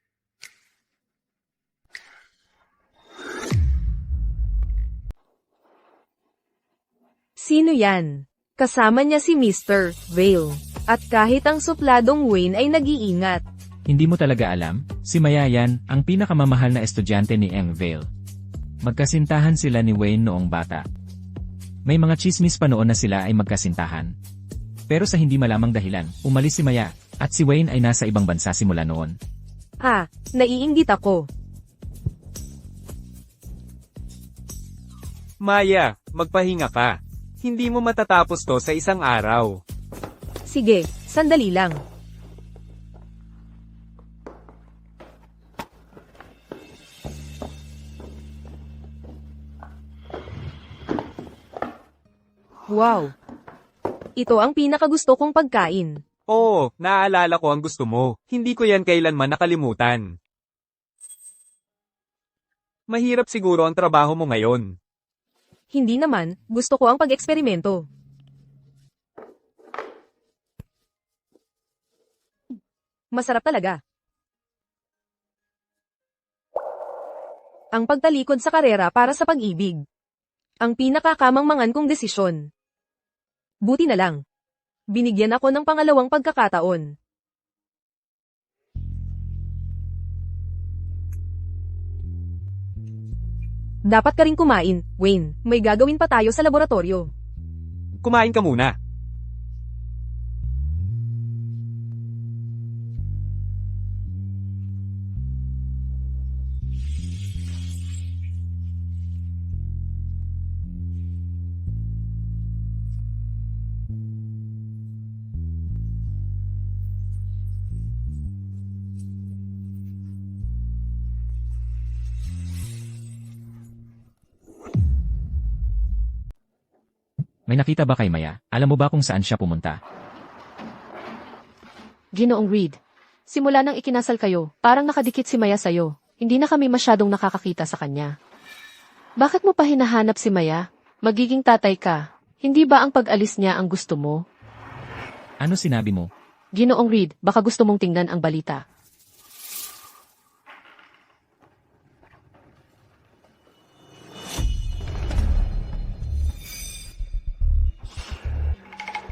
Sino yan? Kasama niya si Mr. Vale. At kahit ang supladong Wayne ay nag-iingat. Hindi mo talaga alam, si Maya yan, ang pinakamamahal na estudyante ni Eng Vale. Magkasintahan sila ni Wayne noong bata. May mga chismis pa noon na sila ay magkasintahan. Pero sa hindi malamang dahilan, umalis si Maya, at si Wayne ay nasa ibang bansa simula noon. Naiinggit ako. Maya, magpahinga ka. Hindi mo matatapos to sa isang araw. Sige, sandali lang. Wow! Ito ang pinakagusto kong pagkain. Oo, naaalala ko ang gusto mo. Hindi ko yan kailanman nakalimutan. Mahirap siguro ang trabaho mo ngayon. Hindi naman, gusto ko ang pag-eksperimento. Masarap talaga. Ang pagtalikod sa karera para sa pag-ibig. Ang pinakakamangmangan kong desisyon. Buti na lang. Binigyan ako ng pangalawang pagkakataon. Dapat ka rin kumain, Wayne. May gagawin pa tayo sa laboratorio. Kumain ka muna. May nakita ba kay Maya? Alam mo ba kung saan siya pumunta? Ginoong Reed, simula nang ikinasal kayo, parang nakadikit si Maya sa'yo. Hindi na kami masyadong nakakakita sa kanya. Bakit mo pa hinahanap si Maya? Magiging tatay ka. Hindi ba ang pag-alis niya ang gusto mo? Ano sinabi mo? Ginoong Reed, baka gusto mong tingnan ang balita.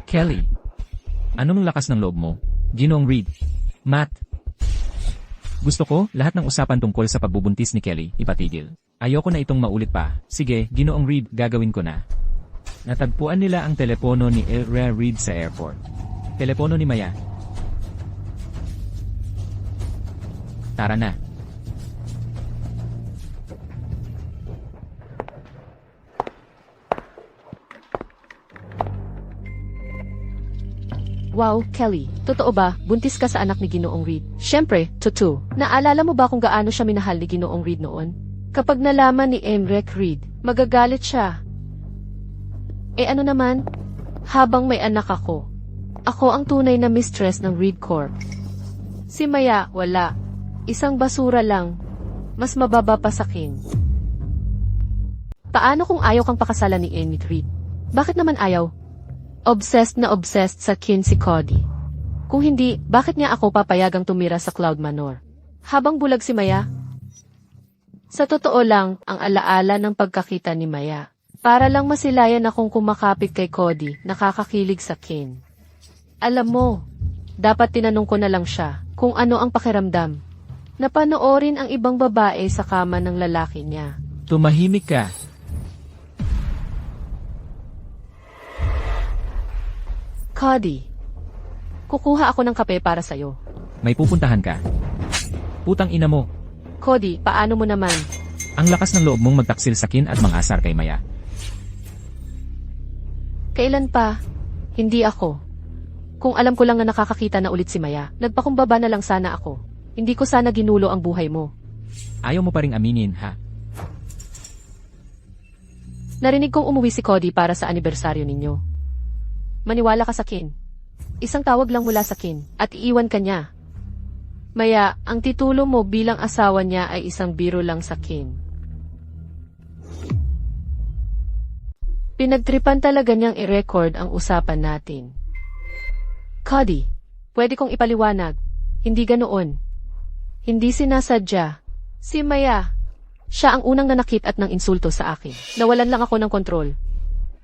Kelly, anong lakas ng loob mo? Ginoong Reed. Matt. Gusto ko, lahat ng usapan tungkol sa pagbubuntis ni Kelly, ipatigil. Ayoko na itong maulit pa. Sige, Ginoong Reed, gagawin ko na. Natagpuan nila ang telepono ni Elrea Reed sa airport. Telepono ni Maya. Tara na. Wow, Kelly, totoo ba, buntis ka sa anak ni Ginoong Reed? Siyempre, totoo. Naalala mo ba kung gaano siya minahal ni Ginoong Reed noon? Kapag nalaman ni Emrek Reed, magagalit siya. Ano naman? Habang may anak ako ang tunay na mistress ng Reed Corp. Si Maya, wala. Isang basura lang. Mas mababa pa sa kin. Paano kung ayaw kang pakasalan ni Emrek Reed? Bakit naman ayaw? Obsessed na obsessed sa kin si Cody. Kung hindi, bakit niya ako papayagang tumira sa Cloud Manor? Habang bulag si Maya? Sa totoo lang, ang alaala ng pagkakita ni Maya. Para lang masilayan akong kumakapit kay Cody, nakakakilig sa kin. Alam mo, dapat tinanong ko na lang siya kung ano ang pakiramdam. Napanoorin ang ibang babae sa kama ng lalaki niya. Tumahimik ka. Cody, kukuha ako ng kape para sa'yo. May pupuntahan ka. Putang ina mo. Cody, paano mo naman? Ang lakas ng loob mong magtaksil sa kin at mangasar kay Maya. Kailan pa? Hindi ako. Kung alam ko lang na nakakakita na ulit si Maya, nagpakumbaba na lang sana ako. Hindi ko sana ginulo ang buhay mo. Ayaw mo pa ring aminin, ha? Narinig kong umuwi si Cody para sa anibersaryo ninyo. Maniwala ka sa kin. Isang tawag lang mula sa kin, at iiwan ka niya. Maya, ang titulo mo bilang asawa niya ay isang biro lang sa kin. Pinagtripan talaga niyang i-record ang usapan natin. Cody, pwede kong ipaliwanag. Hindi ganoon. Hindi sinasadya. Si Maya, siya ang unang nanakit at nang insulto sa akin. Nawalan lang ako ng kontrol.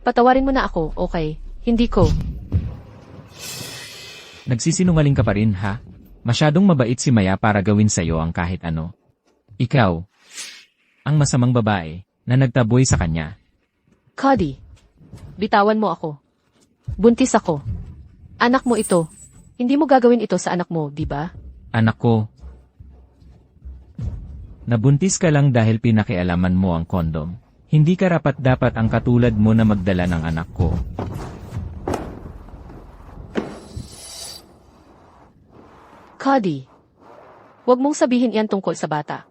Patawarin mo na ako, okay? Hindi ko. Nagsisinungaling ka pa rin, ha? Masyadong mabait si Maya para gawin sa'yo ang kahit ano. Ikaw, ang masamang babae na nagtaboy sa kanya. Cody, bitawan mo ako. Buntis ako. Anak mo ito. Hindi mo gagawin ito sa anak mo, di ba? Anak ko, nabuntis ka lang dahil pinakialaman mo ang kondom. Hindi karapat-dapat ang katulad mo na magdala ng anak ko. Cody, huwag mong sabihin iyan tungkol sa bata.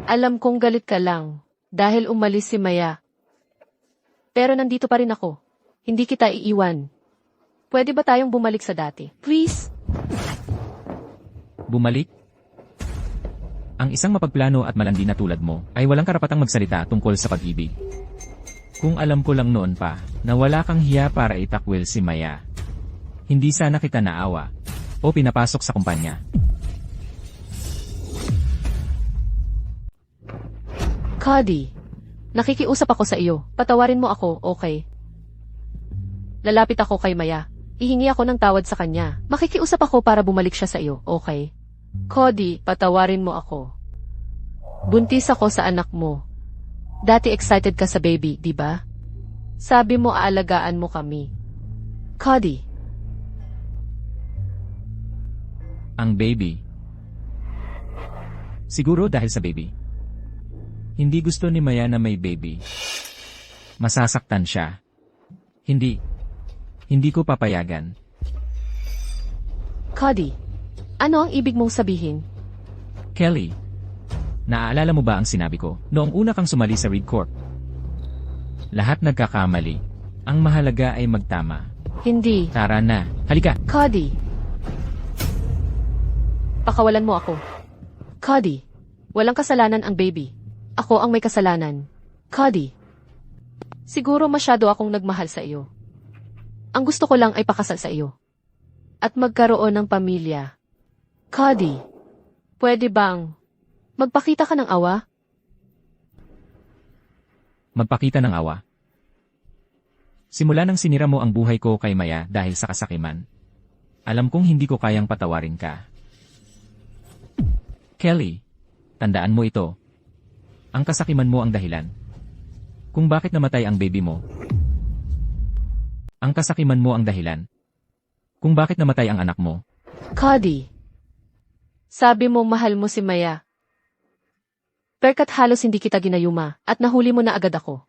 Alam kong galit ka lang dahil umalis si Maya. Pero nandito pa rin ako. Hindi kita iiwan. Pwede ba tayong bumalik sa dati? Please? Bumalik? Ang isang mapagplano at malandi na tulad mo ay walang karapatang magsalita tungkol sa pag-ibig. Kung alam ko lang noon pa na wala kang hiya para itakwil si Maya, hindi sana kita naawa o pinapasok sa kumpanya. Cody, nakikiusap ako sa iyo. Patawarin mo ako, okay? Lalapit ako kay Maya. Ihingi ako ng tawad sa kanya. Makikiusap ako para bumalik siya sa iyo, okay? Cody, patawarin mo ako. Buntis ako sa anak mo. Dati excited ka sa baby, di ba? Sabi mo aalagaan mo kami. Cody. Ang baby. Siguro dahil sa baby. Hindi gusto ni Maya na may baby. Masasaktan siya. Hindi. Hindi ko papayagan. Cody, ano ang ibig mong sabihin? Kelly, naaalala mo ba ang sinabi ko noong una kang sumali sa Reed Corp? Lahat nagkakamali. Ang mahalaga ay magtama. Hindi. Tara na. Halika. Cody. Pakawalan mo ako. Cody, walang kasalanan ang baby. Ako ang may kasalanan. Cody. Siguro masyado akong nagmahal sa iyo. Ang gusto ko lang ay pakasal sa iyo. At magkaroon ng pamilya. Cody, pwede bang magpakita ka ng awa? Magpakita ng awa. Simula nang sinira mo ang buhay ko kay Maya dahil sa kasakiman. Alam kong hindi ko kayang patawarin ka. Kelly, tandaan mo ito. Ang kasakiman mo ang dahilan kung bakit namatay ang baby mo. Ang kasakiman mo ang dahilan kung bakit namatay ang anak mo. Cody, sabi mo mahal mo si Maya. Perkat halos hindi kita ginayuma at nahuli mo na agad ako.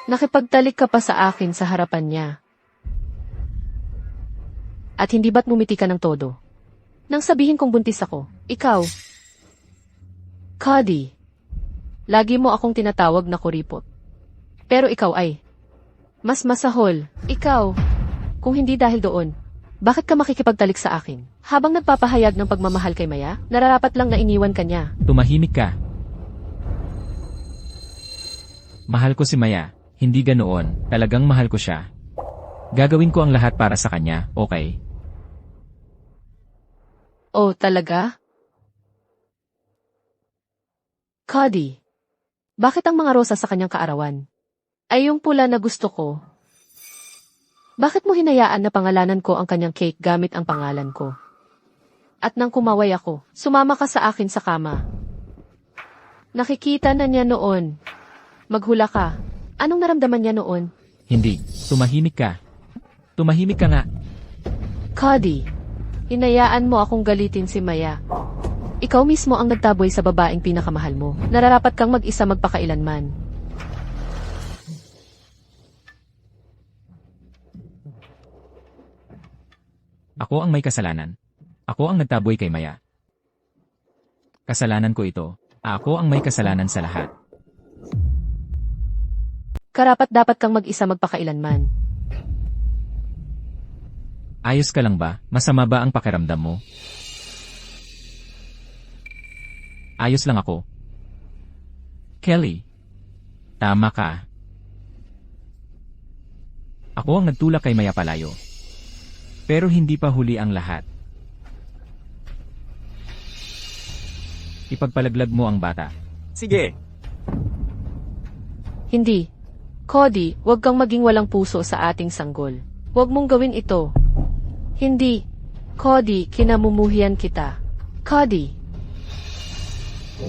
Nakipagtalik ka pa sa akin sa harapan niya. At hindi ba't mumiti ka ng todo? Nang sabihin kong buntis ako, ikaw. Cody, lagi mo akong tinatawag na kuripot. Pero ikaw ay mas masahol. Ikaw, kung hindi dahil doon, bakit ka makikipagtalik sa akin? Habang nagpapahayag ng pagmamahal kay Maya, nararapat lang na iniwan ka niya. Tumahimik ka. Mahal ko si Maya, hindi ganoon, talagang mahal ko siya. Gagawin ko ang lahat para sa kanya, okay? Oh, talaga? Cody, bakit ang mga rosas sa kanyang kaarawan ay yung pula na gusto ko? Bakit mo hinayaan na pangalanan ko ang kanyang cake gamit ang pangalan ko? At nang kumaway ako, sumama ka sa akin sa kama. Nakikita na niya noon. Maghula ka. Anong naramdaman niya noon? Hindi, tumahimik ka. Tumahimik ka nga. Cody, hinayaan mo akong galitin si Maya. Ikaw mismo ang nagtaboy sa babaeng pinakamahal mo. Nararapat kang mag-isa magpakailanman. Ako ang may kasalanan. Ako ang nagtaboy kay Maya. Kasalanan ko ito. Ako ang may kasalanan sa lahat. Karapat-dapat kang mag-isa magpakailanman. Ayos ka lang ba? Masama ba ang pakiramdam mo? Ayos lang ako. Kelly, tama ka. Ako ang nagtulak kay Maya palayo. Pero hindi pa huli ang lahat. Ipagpalaglag mo ang bata. Sige, Hindi. Cody, huwag kang maging walang puso sa ating sanggol. Huwag mong gawin ito. Hindi. Cody, kinamumuhian kita. Cody.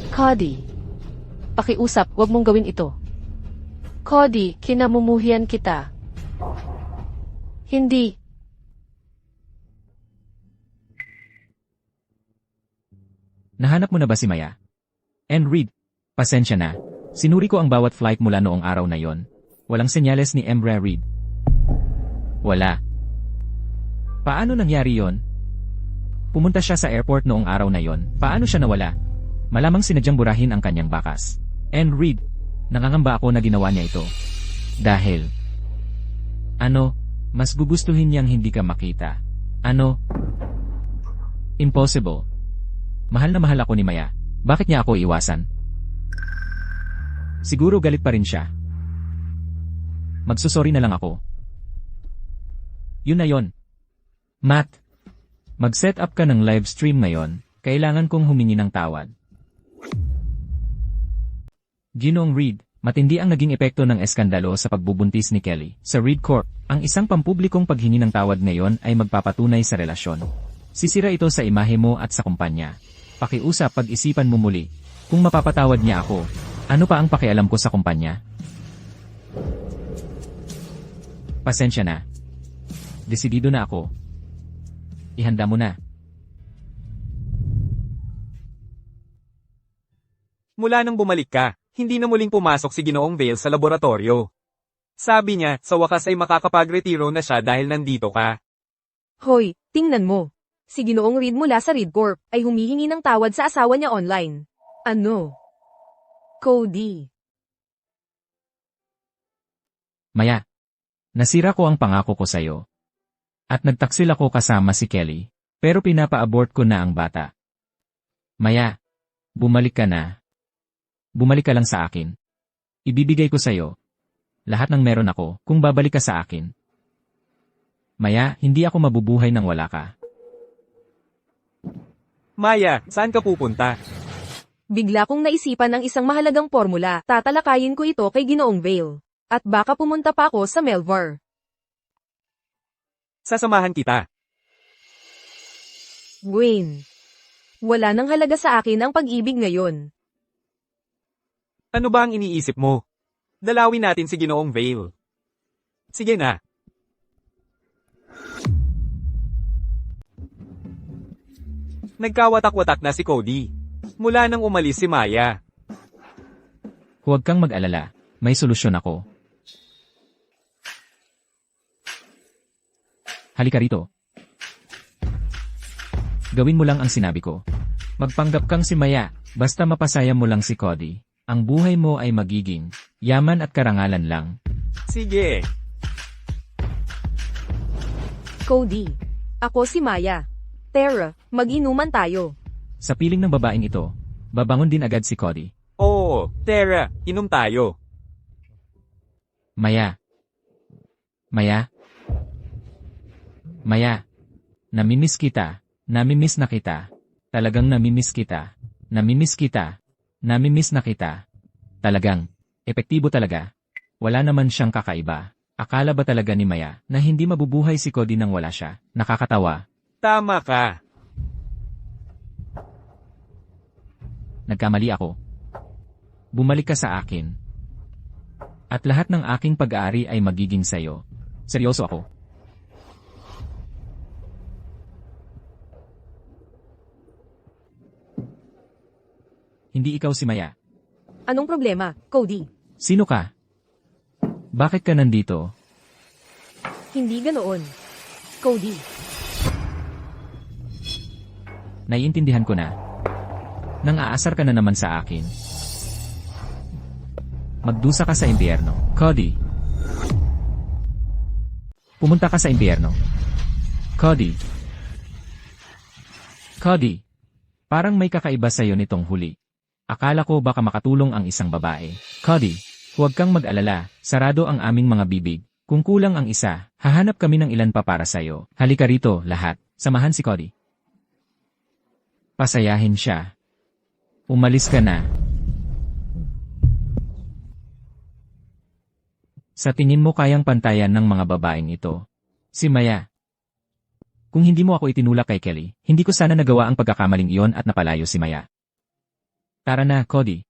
Cody. Pakiusap, huwag mong gawin ito. Cody, kinamumuhian kita. Hindi. Nahanap mo na ba si Maya? And Reed, pasensya na. Sinuri ko ang bawat flight mula noong araw na yon. Walang senyales ni Embra Reed. Wala. Paano nangyari yon? Pumunta siya sa airport noong araw na yon. Paano siya nawala? Malamang sinadyang burahin ang kanyang bakas. And Reed, nangangamba ako na ginawa niya ito. Dahil, mas gugustuhin niyang hindi ka makita. Impossible. Mahal na mahal ako ni Maya. Bakit niya ako iwasan? Siguro galit pa rin siya. Magsusorry na lang ako. Yun na yon. Matt, mag-set up ka ng live stream ngayon. Kailangan kong humingi ng tawad. Ginoong Reed, matindi ang naging epekto ng eskandalo sa pagbubuntis ni Kelly sa Reed Corp. Ang isang pampublikong paghingi ng tawad ngayon ay magpapatunay sa relasyon. Sisira ito sa imahe mo at sa kumpanya. Pakiusap, pag-isipan mo muli. Kung mapapatawad niya ako, ano pa ang pakialam ko sa kumpanya? Pasensya na. Desidido na ako. Ihanda mo na. Mula nang bumalik ka, hindi na muling pumasok si Ginoong Vale sa laboratorio. Sabi niya, sa wakas ay makakapag-retiro na siya dahil nandito ka. Hoy, tingnan mo. Si Ginoong Reed mula sa Reed Corp ay humihingi ng tawad sa asawa niya online. Ano? Cody. Maya, nasira ko ang pangako ko sa'yo. At nagtaksil ako kasama si Kelly, pero pinapa-abort ko na ang bata. Maya, bumalik ka na. Bumalik ka lang sa akin. Ibibigay ko sa'yo lahat ng meron ako kung babalik ka sa akin. Maya, hindi ako mabubuhay nang wala ka. Maya, saan ka pupunta? Bigla kong naisipan ang isang mahalagang formula. Tatalakayin ko ito kay Ginoong Vale. At baka pumunta pa ako sa Melvar. Sasamahan kita. Gwen. Wala nang halaga sa akin ang pag-ibig ngayon. Ano ba ang iniisip mo? Dalawin natin si Ginoong Vale. Sige na. Nagkawatak-watak na si Cody. Mula nang umalis si Maya. Huwag kang mag-alala, may solusyon ako. Halika rito. Gawin mo lang ang sinabi ko. Magpanggap kang si Maya, basta mapasaya mo lang si Cody. Ang buhay mo ay magiging yaman at karangalan lang. Sige. Cody. Ako si Maya. Tara, mag-inuman tayo. Sa piling ng babaeng ito, babangon din agad si Cody. Oo, Tara, inom tayo. Maya. Maya. Maya. Namimiss kita. Namimiss na kita. Talagang namimiss kita. Namimiss kita. Namimiss na kita. Talagang. Epektibo talaga. Wala naman siyang kakaiba. Akala ba talaga ni Maya na hindi mabubuhay si Cody nang wala siya? Nakakatawa. Tama ka. Nagkamali ako. Bumalik ka sa akin. At lahat ng aking pag-aari ay magiging sayo. Seryoso ako. Hindi ikaw si Maya. Anong problema, Cody? Sino ka? Bakit ka nandito? Hindi ganoon. Cody. Naiintindihan ko na. Nang aasar ka na naman sa akin. Magdusa ka sa impyerno, Cody. Pumunta ka sa impyerno. Cody. Cody. Parang may kakaiba sa'yo nitong huli. Akala ko baka makatulong ang isang babae. Cody, huwag kang mag-alala. Sarado ang aming mga bibig. Kung kulang ang isa, hahanap kami ng ilan pa para sa'yo. Halika rito, lahat. Samahan si Cody. Pasayahin siya. Umalis ka na. Sa tingin mo kayang pantayan ng mga babaeng ito? Si Maya. Kung hindi mo ako itinulak kay Kelly, hindi ko sana nagawa ang pagkakamaling iyon at napalayo si Maya. Tara na, Cody.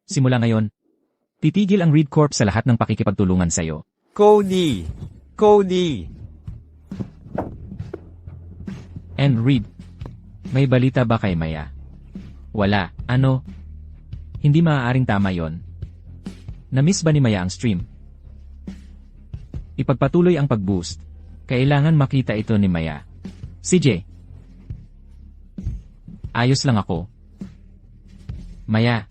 Simula ngayon, titigil ang Reed Corp sa lahat ng pakikipagtulungan sa'yo. Cody! Cody! And Reed, may balita ba kay Maya? Wala, ano? Hindi maaaring tama yon. Na-miss ba ni Maya ang stream? Ipagpatuloy ang pag-boost. Kailangan makita ito ni Maya. CJ. Ayos lang ako. Maya.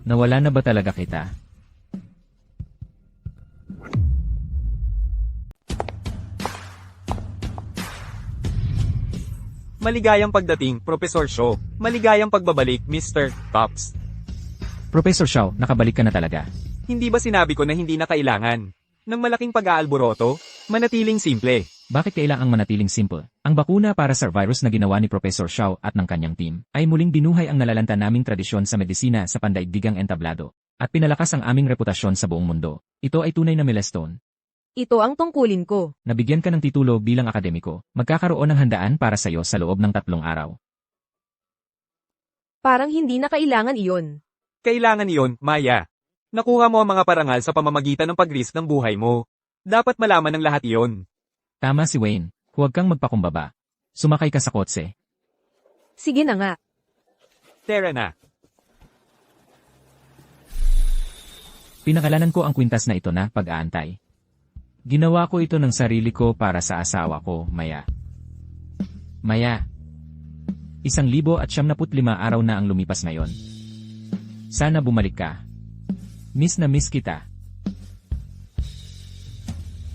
Nawala na ba talaga kita? Maligayang pagdating, Professor Shaw. Maligayang pagbabalik, Mr. Cops. Professor Shaw, nakabalik ka na talaga. Hindi ba sinabi ko na hindi na kailangan ng malaking pag-aalboroto? Manatiling simple. Bakit kailangang manatiling simple? Ang bakuna para sa virus na ginawa ni Professor Shaw at ng kanyang team ay muling binuhay ang nalalanta naming tradisyon sa medisina sa pandaigdigang entablado at pinalakas ang aming reputasyon sa buong mundo. Ito ay tunay na milestone. Ito ang tungkulin ko. Nabigyan ka ng titulo bilang akademiko. Magkakaroon ng handaan para sa iyo sa loob ng 3 araw. Parang hindi na kailangan iyon. Kailangan iyon, Maya. Nakuha mo ang mga parangal sa pamamagitan ng pag-risk ng buhay mo. Dapat malaman ng lahat iyon. Tama si Wayne. Huwag kang magpakumbaba. Sumakay ka sa kotse. Sige na nga. Tara na. Pinakalanan ko ang kwintas na ito na pag-aantay. Ginawa ko ito ng sarili ko para sa asawa ko, Maya. Maya. 1,075 araw na ang lumipas ngayon. Sana bumalik ka. Miss na miss kita.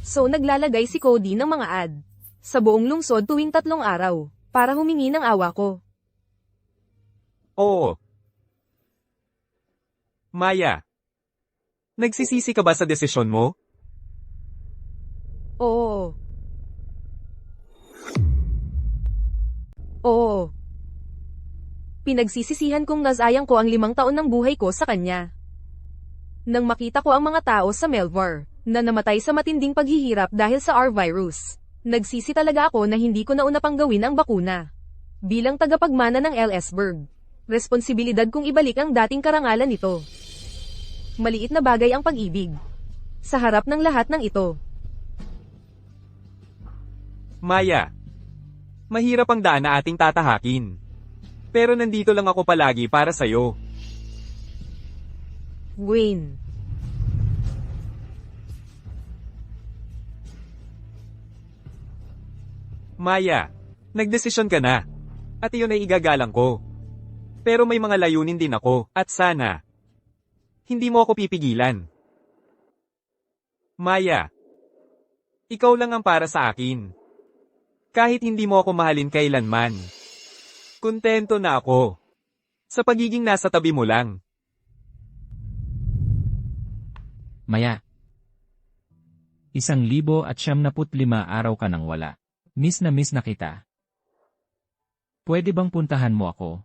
So naglalagay si Cody ng mga ad sa buong lungsod tuwing 3 araw para humingi ng awa ko. Oo. Maya. Nagsisisi ka ba sa desisyon mo? Oo. Oo. Pinagsisisihan kong nasayang ko ang 5 taon ng buhay ko sa kanya. Nang makita ko ang mga tao sa Melvar, na namatay sa matinding paghihirap dahil sa R-virus, nagsisi talaga ako na hindi ko nauna pang gawin ang bakuna. Bilang tagapagmana ng LSberg, responsibilidad kong ibalik ang dating karangalan nito. Maliit na bagay ang pag-ibig. Sa harap ng lahat ng ito. Maya. Mahirap ang daan na ating tatahakin. Pero nandito lang ako palagi para sa'yo. Gwen. Maya. Nagdesisyon ka na. At iyon ay igagalang ko. Pero may mga layunin din ako, at sana. Hindi mo ako pipigilan. Maya. Ikaw lang ang para sa akin. Kahit hindi mo ako mahalin kailanman. Kontento na ako. Sa pagiging nasa tabi mo lang. Maya. 1,075 araw ka nang wala. Miss na kita. Pwede bang puntahan mo ako?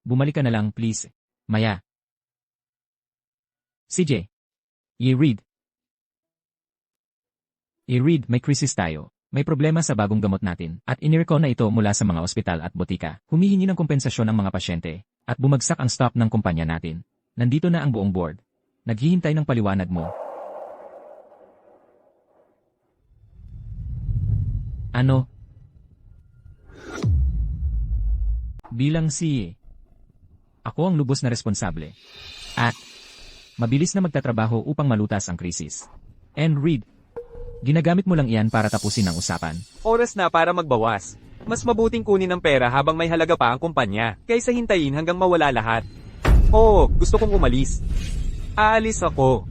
Bumalik ka na lang, please. Maya. CJ. Reed. Reed, may krisis tayo. May problema sa bagong gamot natin, at inirecall na ito mula sa mga ospital at botika. Humihingi ng kompensasyon ang mga pasyente, at bumagsak ang stock ng kumpanya natin. Nandito na ang buong board. Naghihintay ng paliwanag mo. Ano? Bilang ako ang lubos na responsable. At mabilis na magtatrabaho upang malutas ang krisis. And Reed, ginagamit mo lang iyan para tapusin ang usapan. Oras na para magbawas. Mas mabuting kunin ang pera habang may halaga pa ang kumpanya, kaysa hintayin hanggang mawala lahat. Oo, gusto kong umalis. Aalis ako.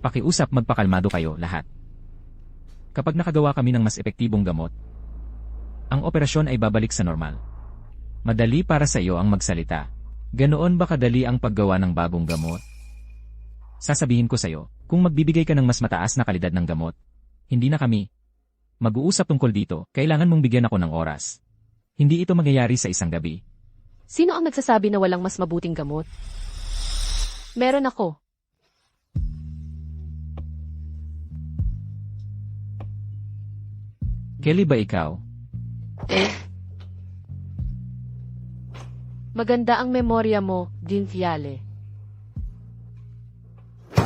Pakiusap, magpakalmado kayo lahat. Kapag nakagawa kami ng mas epektibong gamot, ang operasyon ay babalik sa normal. Madali para sa iyo ang magsalita. Ganoon ba kadali ang paggawa ng bagong gamot? Sasabihin ko sa iyo, kung magbibigay ka ng mas mataas na kalidad ng gamot, hindi na kami mag-uusap tungkol dito, kailangan mong bigyan ako ng oras. Hindi ito mangyayari sa isang gabi. Sino ang nagsasabi na walang mas mabuting gamot? Meron ako. Kelly ba ikaw? Maganda ang memorya mo, Dinfiale.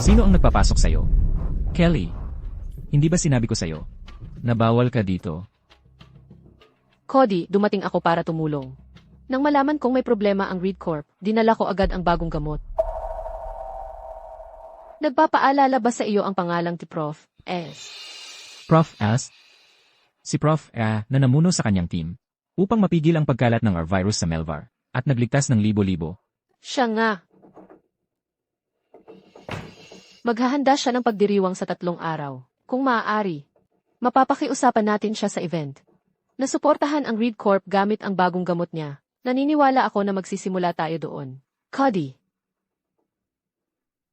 Sino ang nagpapasok sa'yo? Kelly, hindi ba sinabi ko sa'yo na bawal ka dito? Cody, dumating ako para tumulong. Nang malaman kong may problema ang Reed Corp, dinala ko agad ang bagong gamot. Nagpapaalala ba sa iyo ang pangalang ti Prof. S? Prof. S? Si Prof. A na namuno sa kanyang team upang mapigil ang pagkalat ng R-virus sa Melvar at nagligtas ng libo-libo. Siya nga. Maghahanda siya ng pagdiriwang sa 3 araw. Kung maaari, mapapakiusapan natin siya sa event. Nasuportahan ang Reed Corp gamit ang bagong gamot niya. Naniniwala ako na magsisimula tayo doon. Cody,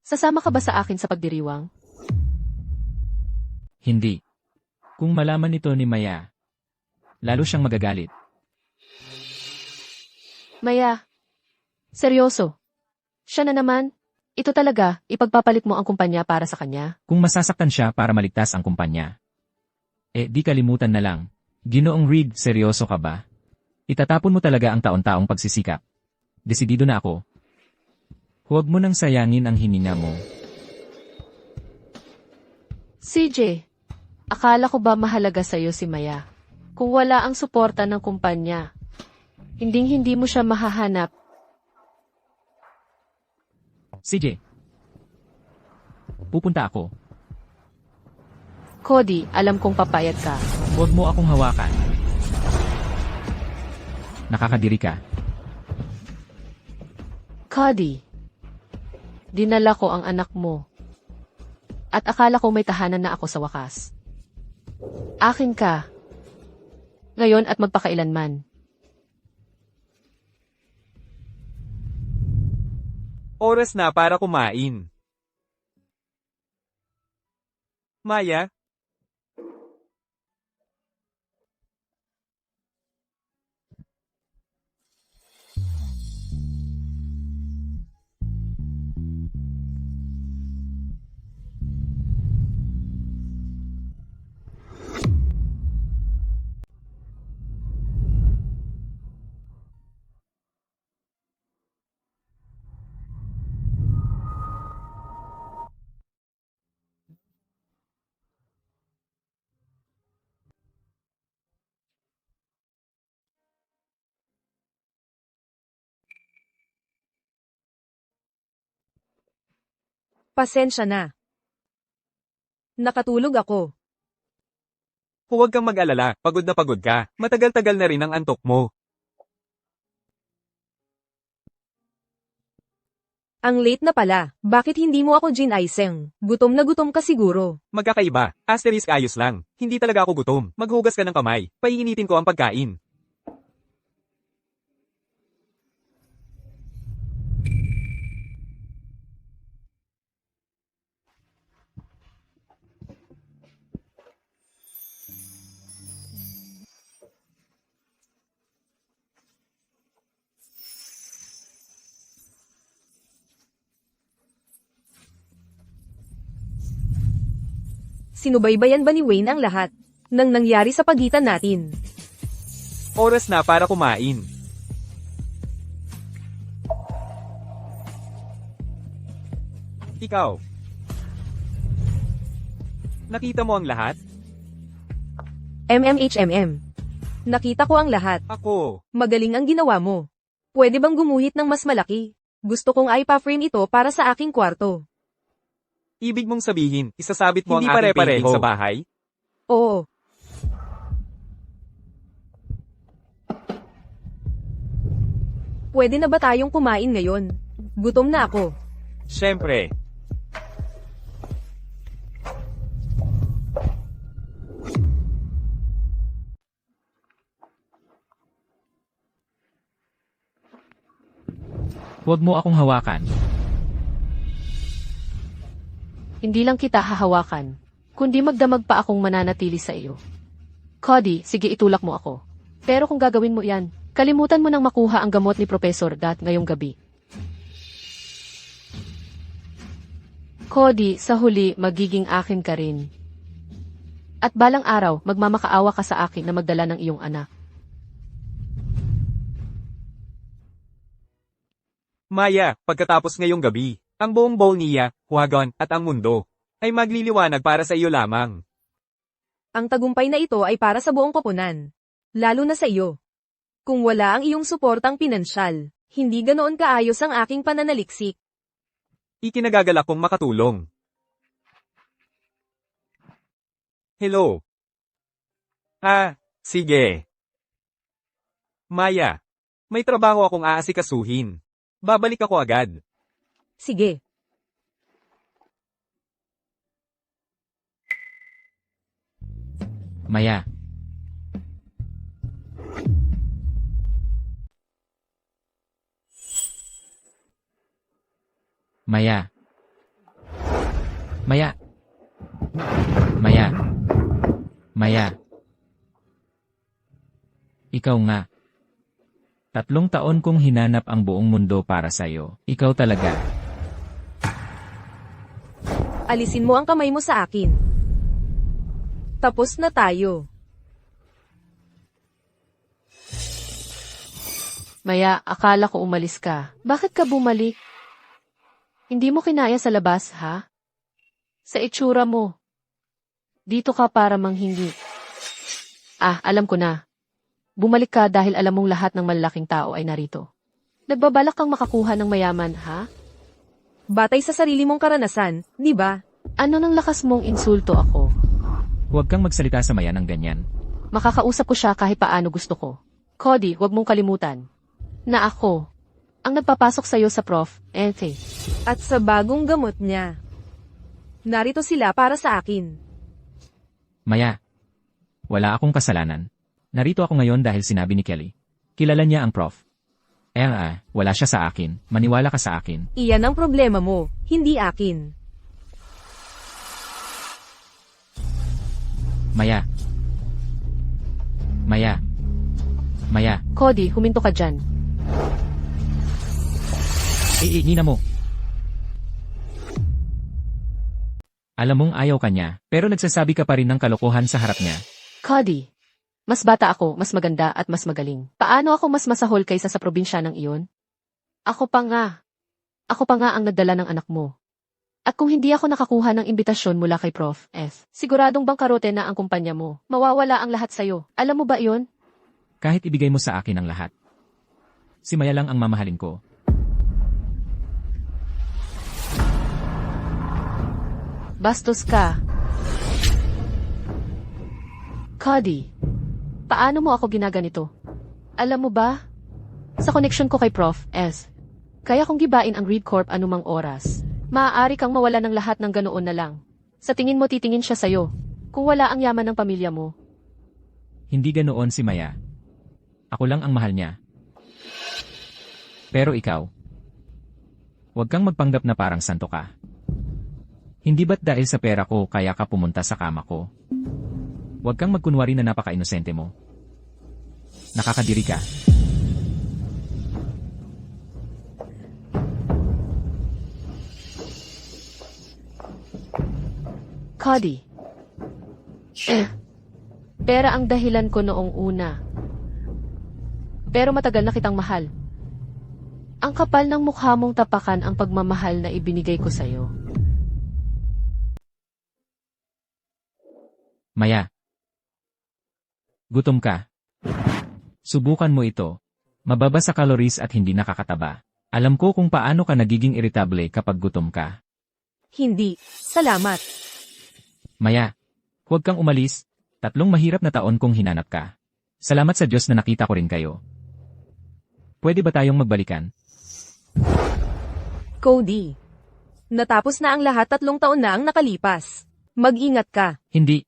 sasama ka ba sa akin sa pagdiriwang? Hindi. Kung malaman nito ni Maya, lalo siyang magagalit. Maya, seryoso. Siya na naman. Ito talaga, ipagpapalit mo ang kumpanya para sa kanya? Kung masasaktan siya para maligtas ang kumpanya. Di kalimutan na lang. Ginoong Reed, seryoso ka ba? Itatapon mo talaga ang taon-taong pagsisikap. Desidido na ako. Huwag mo nang sayangin ang hininga mo. CJ, akala ko ba mahalaga sa'yo si Maya? Kung wala ang suporta ng kumpanya, hindi mo siya mahahanap. CJ, pupunta ako. Cody, alam kong papayat ka. Huwag mo akong hawakan. Nakakadiri ka. Cody, dinala ko ang anak mo. At akala ko may tahanan na ako sa wakas. Akin ka. Ngayon at magpakailanman. Oras na para kumain. Maya, Pasensya na. Nakatulog ako. huwag kang mag-alala, pagod na pagod ka. Matagal-tagal na rin ang antok mo. Ang late na pala. Bakit hindi mo ako ginaiseng? Gutom na gutom ka siguro. Magkakaiba. Asterisk ayos lang. Hindi talaga ako gutom. Maghugas ka ng kamay. Paiinitin ko ang pagkain. Sinubaybayan ba ni Wayne ang lahat ng nangyari sa pagitan natin? Oras na para kumain. Ikaw. Nakita mo ang lahat? MMHMM. Nakita ko ang lahat. Ako. Magaling ang ginawa mo. Pwede bang gumuhit ng mas malaki? Gusto kong ipa-frame ito para sa aking kwarto. Ibig mong sabihin, isasabit mo Hindi ang ating painting pare-pareho. sa bahay? Oo. Pwede na ba tayong kumain ngayon? Gutom na ako. Siyempre. Huwag mo akong hawakan. Hindi lang kita hahawakan, kundi magdamag pa akong mananatili sa iyo. Cody, sige itulak mo ako. Pero kung gagawin mo yan, kalimutan mo nang makuha ang gamot ni Professor Dat ngayong gabi. Cody, sa huli, magiging akin ka rin. At balang araw, magmamakaawa ka sa akin na magdala ng iyong anak. Maya, pagkatapos ngayong gabi, ang buong Bolnia, Huagon, at ang mundo, ay magliliwanag para sa iyo lamang. Ang tagumpay na ito ay para sa buong koponan. Lalo na sa iyo. Kung wala ang iyong suportang pinansyal, hindi ganoon kaayos ang aking pananaliksik. Ikinagagalak kong makatulong. Hello. Sige. Maya, may trabaho akong aasikasuhin. Babalik ako agad. Sige. Maya. Maya. Maya. Maya. Maya. Ikaw nga. 3 taon kong hinanap ang buong mundo para sa'yo. Ikaw talaga. Alisin mo ang kamay mo sa akin. Tapos na tayo. Maya, akala ko umalis ka. Bakit ka bumalik? Hindi mo kinaya sa labas, ha? Sa itsura mo. Dito ka para manghingi. Alam ko na. Bumalik ka dahil alam mong lahat ng malalaking tao ay narito. Nagbabalak kang makakuha ng mayaman, ha? Batay sa sarili mong karanasan, di ba? Ano nang lakas mong insulto ako? Huwag kang magsalita sa Maya ng ganyan. Makakausap ko siya kahit paano gusto ko. Cody, huwag mong kalimutan na ako ang nagpapasok sa'yo sa Prof. Ente. At sa bagong gamot niya. Narito sila para sa akin. Maya. Wala akong kasalanan. Narito ako ngayon dahil sinabi ni Kelly. Kilala niya ang prof. Wala siya sa akin. Maniwala ka sa akin. Iyan ang problema mo, hindi akin. Maya. Maya. Maya. Cody, huminto ka dyan. Nina mo. Alam mong ayaw ka niya, pero nagsasabi ka pa rin ng kalokohan sa harap niya. Cody, mas bata ako, mas maganda at mas magaling. Paano ako mas masahol kaysa sa probinsya ng iyon? Ako pa nga. Ako pa nga ang nagdala ng anak mo. At kung hindi ako nakakuha ng imbitasyon mula kay Prof. S., siguradong bangkarote na ang kumpanya mo. Mawawala ang lahat sa'yo. Alam mo ba iyon? Kahit ibigay mo sa akin ang lahat. Si Maya lang ang mamahalin ko. Bastos ka. Cody, paano mo ako ginaganito? Alam mo ba? Sa connection ko kay Prof. S., kaya kong gibain ang Reed Corp anumang oras. Maaari kang mawala ng lahat ng ganoon na lang. Sa tingin mo titingin siya sa'yo, kung wala ang yaman ng pamilya mo. Hindi ganoon si Maya. Ako lang ang mahal niya. Pero ikaw, huwag kang magpanggap na parang santo ka. Hindi ba't dahil sa pera ko kaya ka pumunta sa kama ko? Huwag kang magkunwari na napaka-inosente mo. Nakakadiri ka. Cody. Pera ang dahilan ko noong una. Pero matagal na kitang mahal. Ang kapal ng mukha mong tapakan ang pagmamahal na ibinigay ko sa'yo. Maya. Gutom ka. Subukan mo ito. Mababa sa calories at hindi nakakataba. Alam ko kung paano ka nagiging irritable kapag gutom ka. Hindi. Salamat. Maya, huwag kang umalis. 3 mahirap na taon kong hinanap ka. Salamat sa Diyos na nakita ko rin kayo. Pwede ba tayong magbalikan? Cody. Natapos na ang lahat, 3 taon na ang nakalipas. Mag-ingat ka. Hindi.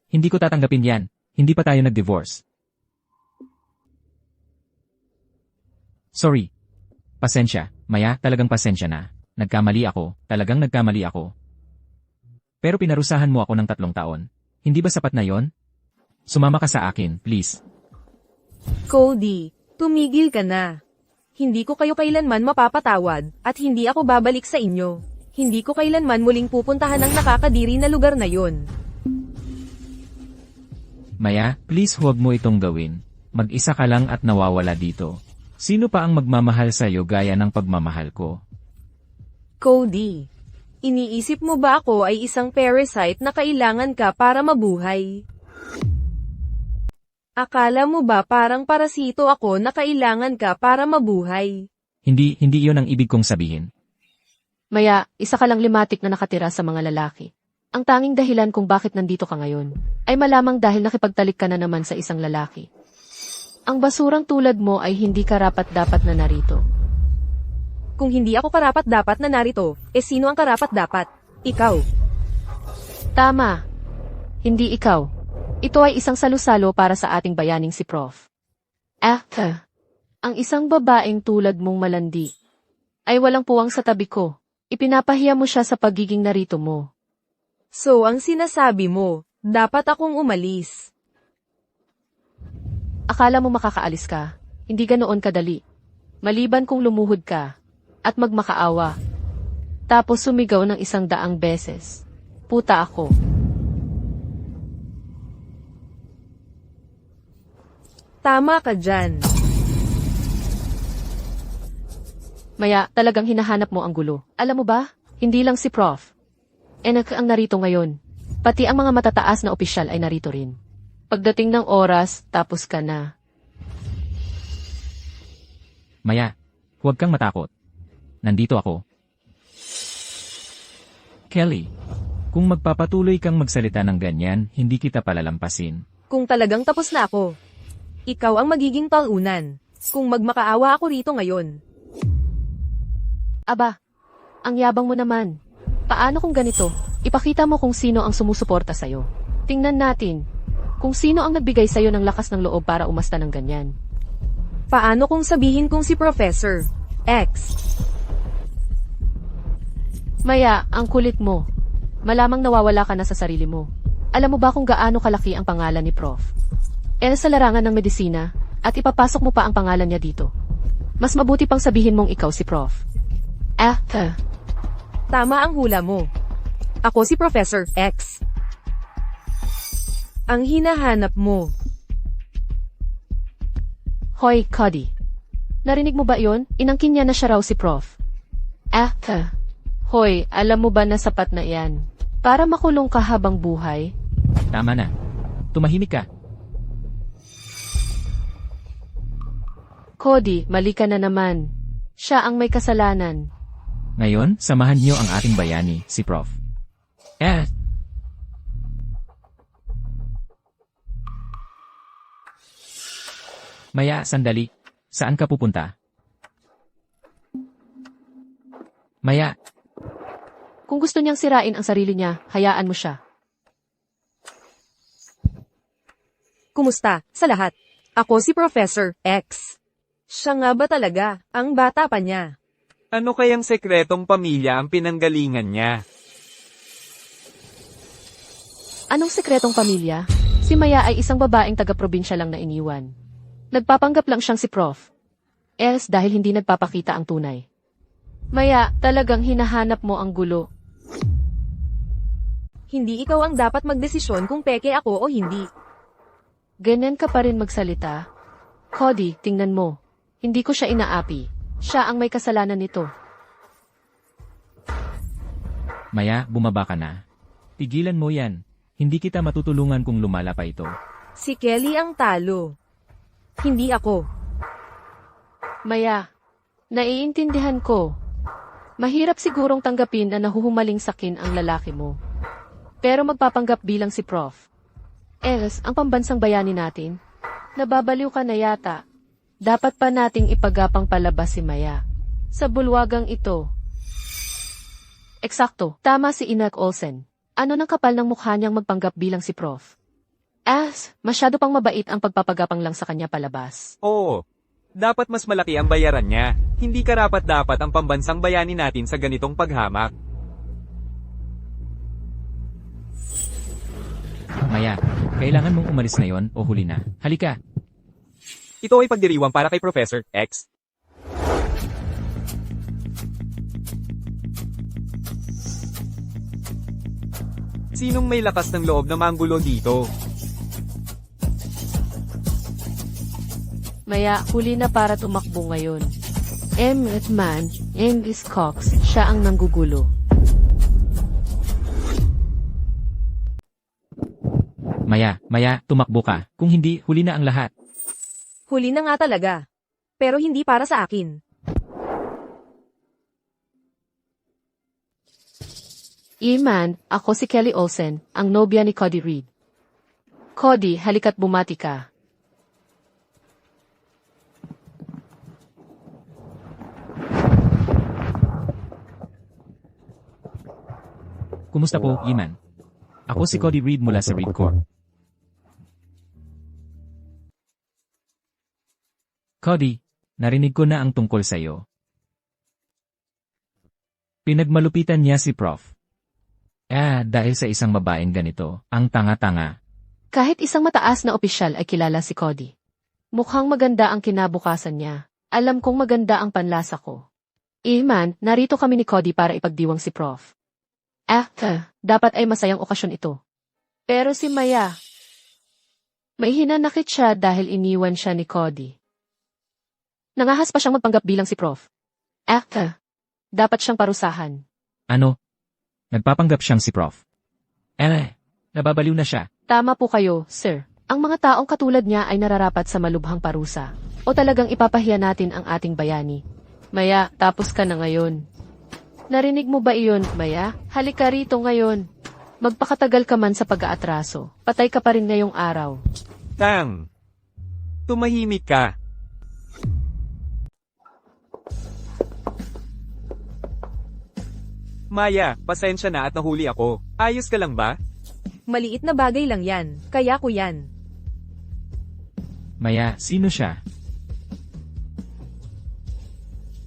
Hindi ko tatanggapin yan. Hindi pa tayo nag-divorce. Sorry. Pasensya, Maya, talagang pasensya na. Nagkamali ako, talagang nagkamali ako. Pero pinarusahan mo ako ng 3 taon. Hindi ba sapat na yon? Sumama ka sa akin, please. Cody, tumigil ka na. Hindi ko kayo kailanman mapapatawad, at hindi ako babalik sa inyo. Hindi ko kailanman muling pupuntahan ang nakakadiri na lugar na yon. Maya, please huwag mo itong gawin. Mag-isa ka lang at nawawala dito. Sino pa ang magmamahal sa'yo gaya ng pagmamahal ko? Cody, iniisip mo ba ako ay isang parasite na kailangan ka para mabuhay? Akala mo ba parang parasito ako na kailangan ka para mabuhay? Hindi yon ang ibig kong sabihin. Maya, isa ka lang limatik na nakatira sa mga lalaki. Ang tanging dahilan kung bakit nandito ka ngayon, ay malamang dahil nakipagtalik ka na naman sa isang lalaki. Ang basurang tulad mo ay hindi karapat-dapat na narito. Kung hindi ako karapat-dapat na narito, sino ang karapat-dapat? Ikaw. Tama. Hindi ikaw. Ito ay isang salusalo para sa ating bayaning si Prof. Ang isang babaeng tulad mong malandi ay walang puwang sa tabi ko. Ipinapahiya mo siya sa pagiging narito mo. So ang sinasabi mo, dapat akong umalis. Akala mo makakaalis ka? Hindi ganoon kadali. Maliban kung lumuhod ka at magmakaawa. Tapos sumigaw ng 100 beses. Puta ako. Tama ka dyan. Maya, talagang hinahanap mo ang gulo. Alam mo ba? Hindi lang si Prof. Enak ang narito ngayon. Pati ang mga matataas na opisyal ay narito rin. Pagdating ng oras, tapos ka na. Maya, huwag kang matakot. Nandito ako. Kelly, kung magpapatuloy kang magsalita ng ganyan, hindi kita palalampasin. Kung talagang tapos na ako, ikaw ang magiging talunan. Kung magmakaawa ako rito ngayon. Aba, ang yabang mo naman. Paano kung ganito? Ipakita mo kung sino ang sumusuporta sa'yo. Tingnan natin kung sino ang nagbigay sa'yo ng lakas ng loob para umasta ng ganyan. Paano kung sabihin kong si Professor X? Maya, ang kulit mo. Malamang nawawala ka na sa sarili mo. Alam mo ba kung gaano kalaki ang pangalan ni Prof? Sa larangan ng medisina, at ipapasok mo pa ang pangalan niya dito. Mas mabuti pang sabihin mong ikaw si Prof. Tama ang hula mo. Ako si Professor X. Ang hinahanap mo. Hoy, Cody. Narinig mo ba yon? Inangkin niya na siya raw si Prof. Hoy, alam mo ba na sapat na yan? Para makulong ka habang buhay? Tama na. Tumahimik ka. Cody, mali ka na naman. Siya ang may kasalanan. Ngayon, samahan niyo ang ating bayani, si Prof. Maya, sandali. Saan ka pupunta? Maya, Kung gusto niyang sirain ang sarili niya, hayaan mo siya. Kumusta? Sa lahat. Ako si Professor X. Siya nga ba talaga? Ang bata pa niya. Ano kayang sekretong pamilya ang pinanggalingan niya? Anong sekretong pamilya? Si Maya ay isang babaeng taga-probinsya lang na iniwan. Nagpapanggap lang siyang si Prof. Dahil hindi nagpapakita ang tunay. Maya, talagang hinahanap mo ang gulo. Hindi ikaw ang dapat magdesisyon kung peke ako o hindi. Ganyan ka pa rin magsalita. Cody, tingnan mo. Hindi ko siya inaapi. Siya ang may kasalanan nito. Maya, bumaba ka na. Tigilan mo yan. Hindi kita matutulungan kung lumala pa ito. Si Kelly ang talo. Hindi ako. Maya, naiintindihan ko. Mahirap sigurong tanggapin na nahuhumaling sakin ang lalaki mo. Pero magpapanggap bilang si Prof. Ang pambansang bayani natin. Nababaliw ka na yata. Dapat pa nating ipagapang palabas si Maya. Sa bulwagang ito. Eksakto, tama si Inak Olsen. Ano ng kapal ng mukha niyang magpanggap bilang si Prof? Masyado pang mabait ang pagpapagapang lang sa kanya palabas. Oo. Dapat mas malaki ang bayaran niya. Hindi karapat-dapat ang pambansang bayani natin sa ganitong paghamak. Maya, kailangan mong umalis ngayon o huli na. Halika. Ito ay pagdiriwang para kay Professor X. Sinong may lakas ng loob na manggulo dito? Maya, huli na para tumakbo ngayon. Emmett Man, Angus Cox, siya ang nanggugulo. Maya, tumakbo ka. Kung hindi, huli na ang lahat. Huli na nga talaga. Pero hindi para sa akin. Iman, ako si Kelly Olsen, ang nobya ni Cody Reed. Cody, halika't bumati ka. Kumusta po, Iman? Ako si Cody Reed mula sa Reed Corp. Cody, narinig ko na ang tungkol sa iyo. Pinagmalupitan niya si Prof. Dahil sa isang babaeng ganito, ang tanga-tanga. Kahit isang mataas na opisyal ay kilala si Cody. Mukhang maganda ang kinabukasan niya. Alam kong maganda ang panlasa ko. Iman, narito kami ni Cody para ipagdiwang si Prof. Dapat ay masayang okasyon ito. Pero si Maya, may hinanakit siya dahil iniwan siya ni Cody. Nangahas pa siyang magpanggap bilang si Prof. Dapat siyang parusahan. Ano? Nagpapanggap siyang si Prof. Nababaliw na siya. Tama po kayo, sir. Ang mga taong katulad niya ay nararapat sa malubhang parusa. O talagang ipapahiya natin ang ating bayani. Maya, tapos ka na ngayon. Narinig mo ba iyon, Maya? Halika rito ngayon. Magpakatagal ka man sa pag-aatraso. Patay ka pa rin ngayong araw. Tang! Tumahimik ka. Maya, pasensya na at nahuli ako. Ayos ka lang ba? Maliit na bagay lang yan. Kaya ko yan. Maya, sino siya?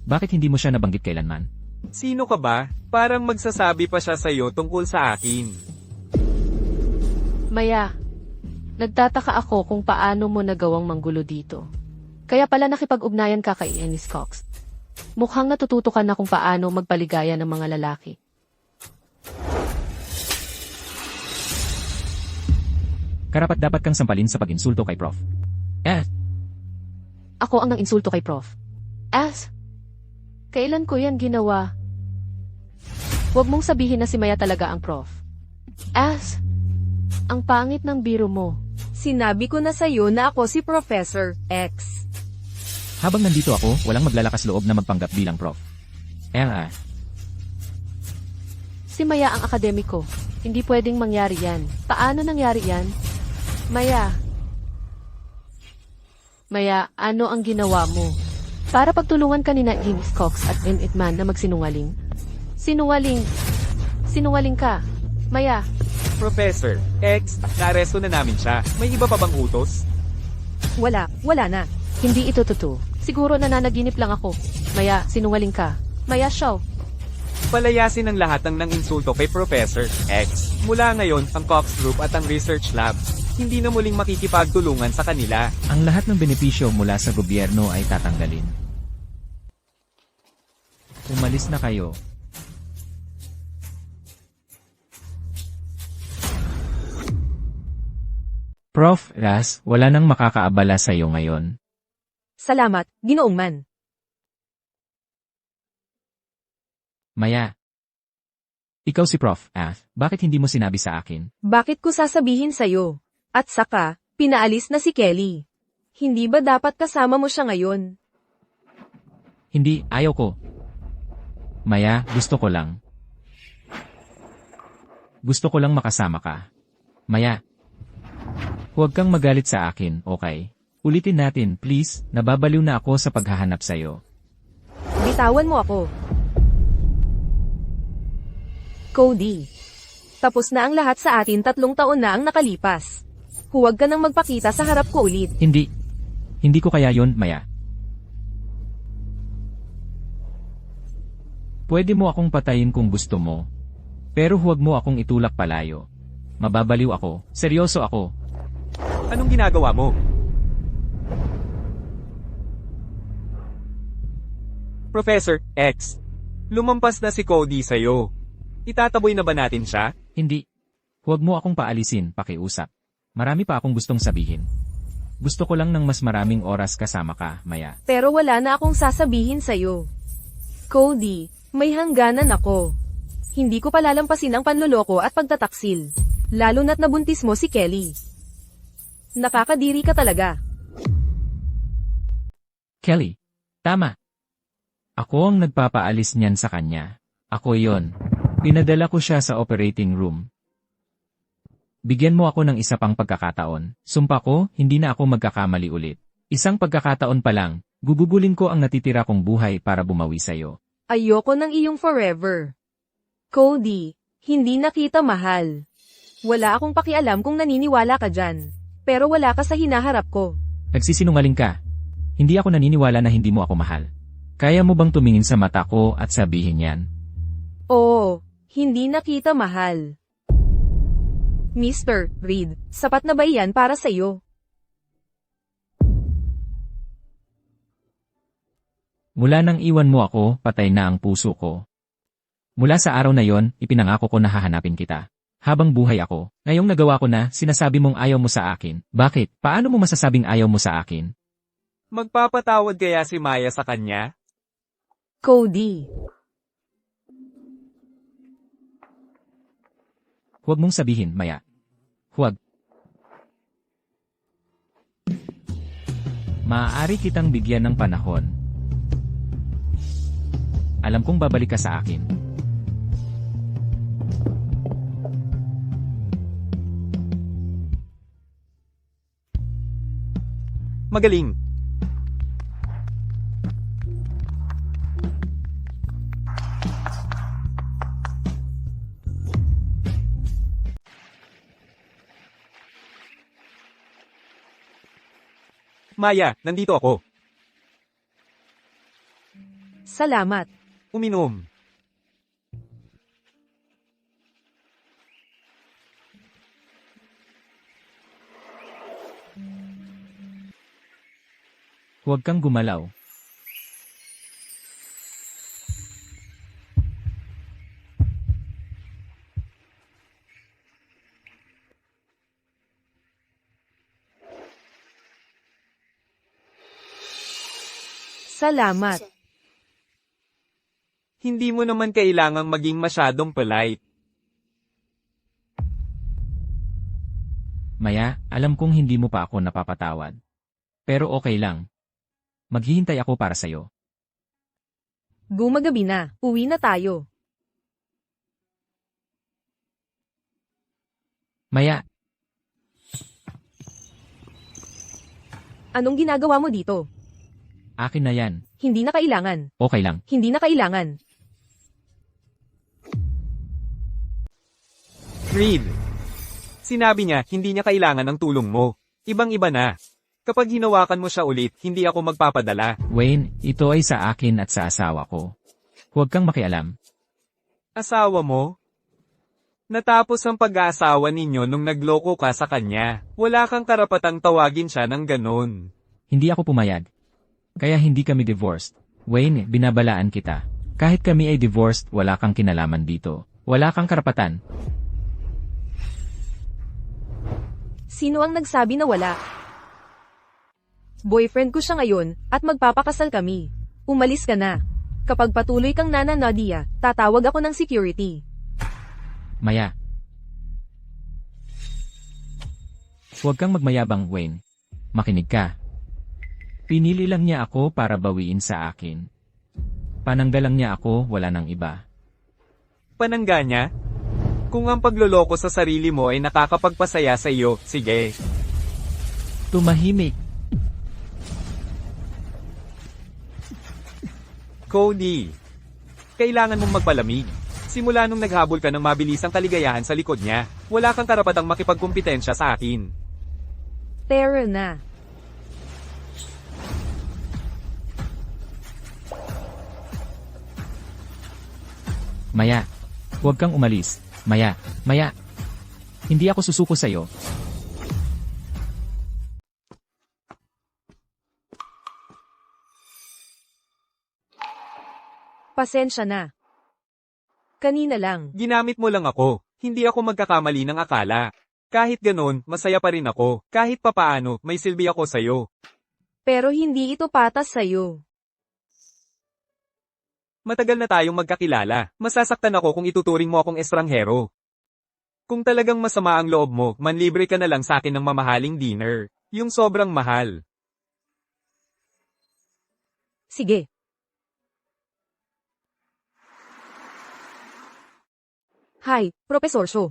Bakit hindi mo siya nabanggit kailanman? Sino ka ba? Parang magsasabi pa siya sa'yo tungkol sa akin. Maya, nagtataka ako kung paano mo nagawang manggulo dito. Kaya pala nakipag-ugnayan ka kay Ennis Cox. Mukhang natututo ka na kung paano magpaligaya ng mga lalaki. Karapat-dapat kang sampalin sa pag-insulto kay Prof. Ako ang nang-insulto kay Prof. Kailan ko yan ginawa? Huwag mong sabihin na si Maya talaga ang Prof. Ang pangit ng biro mo. Sinabi ko na sa'yo na ako si Professor X. Habang nandito ako, walang maglalakas loob na magpanggap bilang Prof. Si Maya ang akademiko. Hindi pwedeng mangyari yan. Paano nangyari yan? Maya, ano ang ginawa mo? Para pagtulungan ka ni Ennis Cox at Emmett Man na magsinungaling? Sinungaling ka. Maya, Professor X, naaresto na namin siya. May iba pa bang utos? Wala na. hindi ito totoo. Siguro nananaginip lang ako. Maya, sinungaling ka. Maya, Shaw. Palayasin ang lahat ng nang-insulto kay Professor X. Mula ngayon, ang Cox Group at ang Research Lab, hindi na muling makikipagtulungan sa kanila. Ang lahat ng benepisyo mula sa gobyerno ay tatanggalin. Umalis na kayo. Prof. Ras, wala nang makakaabala sa iyo ngayon. Salamat, Ginoong Man. Maya. Ikaw si Prof. Bakit hindi mo sinabi sa akin? Bakit ko sasabihin sa'yo? At saka, pinaalis na si Kelly. Hindi ba dapat kasama mo siya ngayon? Hindi, ayaw ko. Maya, gusto ko lang. Gusto ko lang makasama ka. Maya. Huwag kang magalit sa akin, okay? Ulitin natin, please. Nababaliw na ako sa paghahanap sa'yo. Bitawan mo ako. Cody. Tapos na ang lahat sa atin, 3 taon na ang nakalipas. Huwag ka nang magpakita sa harap ko ulit. Hindi. Hindi ko kaya yon, Maya. Pwede mo akong patayin kung gusto mo. Pero huwag mo akong itulak palayo. Mababaliw ako. Seryoso ako. Anong ginagawa mo? Professor X, lumampas na si Cody sa'yo. Itataboy na ba natin siya? Hindi. Huwag mo akong paalisin, pakiusap. Marami pa akong gustong sabihin. Gusto ko lang ng mas maraming oras kasama ka, Maya. Pero wala na akong sasabihin sa'yo. Cody, may hangganan ako. Hindi ko palalampasin ang panloloko at pagtataksil. Lalo na't nabuntis mo si Kelly. Nakakadiri ka talaga. Kelly, tama. Ako ang nagpapaalis niyan sa kanya. Ako yon. Pinadala ko siya sa operating room. Bigyan mo ako ng isa pang pagkakataon. Sumpa ko, hindi na ako magkakamali ulit. Isang pagkakataon pa lang, gugugulin ko ang natitira kong buhay para bumawi sa'yo. Ayoko ng iyong forever. Cody, hindi na kita mahal. Wala akong pakialam kung naniniwala ka dyan. Pero wala ka sa hinaharap ko. Nagsisinungaling ka. Hindi ako naniniwala na hindi mo ako mahal. Kaya mo bang tumingin sa mata ko at sabihin yan? Oo, hindi na kita mahal. Mr. Reed, sapat na ba iyan para sa'yo? Mula nang iwan mo ako, patay na ang puso ko. Mula sa araw na yon, ipinangako ko na hahanapin kita. Habang buhay ako, ngayong nagawa ko na, sinasabi mong ayaw mo sa akin. Bakit? Paano mo masasabing ayaw mo sa akin? Magpapatawad kaya si Maya sa kanya? Cody, Huwag mong sabihin, Maya. Huwag. Maaari kitang bigyan ng panahon. Alam kong babalik ka sa akin. Magaling. Maya, nandito ako. salamat. Uminom. Huwag kang gumalaw. Salamat. Hindi mo naman kailangang maging masyadong polite. Maya, alam kong hindi mo pa ako napapatawad. Pero okay lang. Maghihintay ako para sa'yo. Gumagabi na, uwi na tayo. Maya, Anong ginagawa mo dito? akin na yan. Hindi na kailangan. Okay lang. Hindi na kailangan. Reed. Sinabi niya, hindi niya kailangan ng tulong mo. Ibang-iba na. Kapag hinawakan mo siya ulit, hindi ako magpapadala. Wayne, ito ay sa akin at sa asawa ko. Huwag kang makialam. Asawa mo? Natapos ang pag-aasawa ninyo nung nagloko ka sa kanya. Wala kang karapatang tawagin siya ng ganon. Hindi ako pumayag. Kaya hindi kami divorced. Wayne, binabalaan kita. Kahit kami ay divorced, wala kang kinalaman dito. Wala kang karapatan. Sino ang nagsabi na wala? Boyfriend ko siya ngayon, at magpapakasal kami. Umalis ka na. Kapag patuloy kang Nana Nadia, tatawag ako ng security. Maya. Huwag kang magmayabang, Wayne. Makinig ka. Pinili lang niya ako para bawiin sa akin. Panangga lang niya ako, wala nang iba. Panangga niya? Kung ang pagloloko sa sarili mo ay nakakapagpasaya sa iyo, sige. Tumahimik. Cody. Kailangan mong magpalamig. Simula nung naghabol ka ng mabilisang kaligayahan sa likod niya, wala kang karapatang makipagkumpitensya sa akin. Tara na. Maya. Huwag kang umalis. Maya. Maya. Hindi ako susuko sa'yo. Pasensya na. Kanina lang. Ginamit mo lang ako. Hindi ako magkakamali ng akala. Kahit ganon, masaya pa rin ako. Kahit papaano, may silbi ako sa'yo. Pero hindi ito patas sa'yo. Matagal na tayong magkakilala. Masasaktan ako kung ituturing mo akong estranghero. Kung talagang masama ang loob mo, manlibre ka na lang sa akin ng mamahaling dinner. Yung sobrang mahal. Sige. Hi, Professor Sho.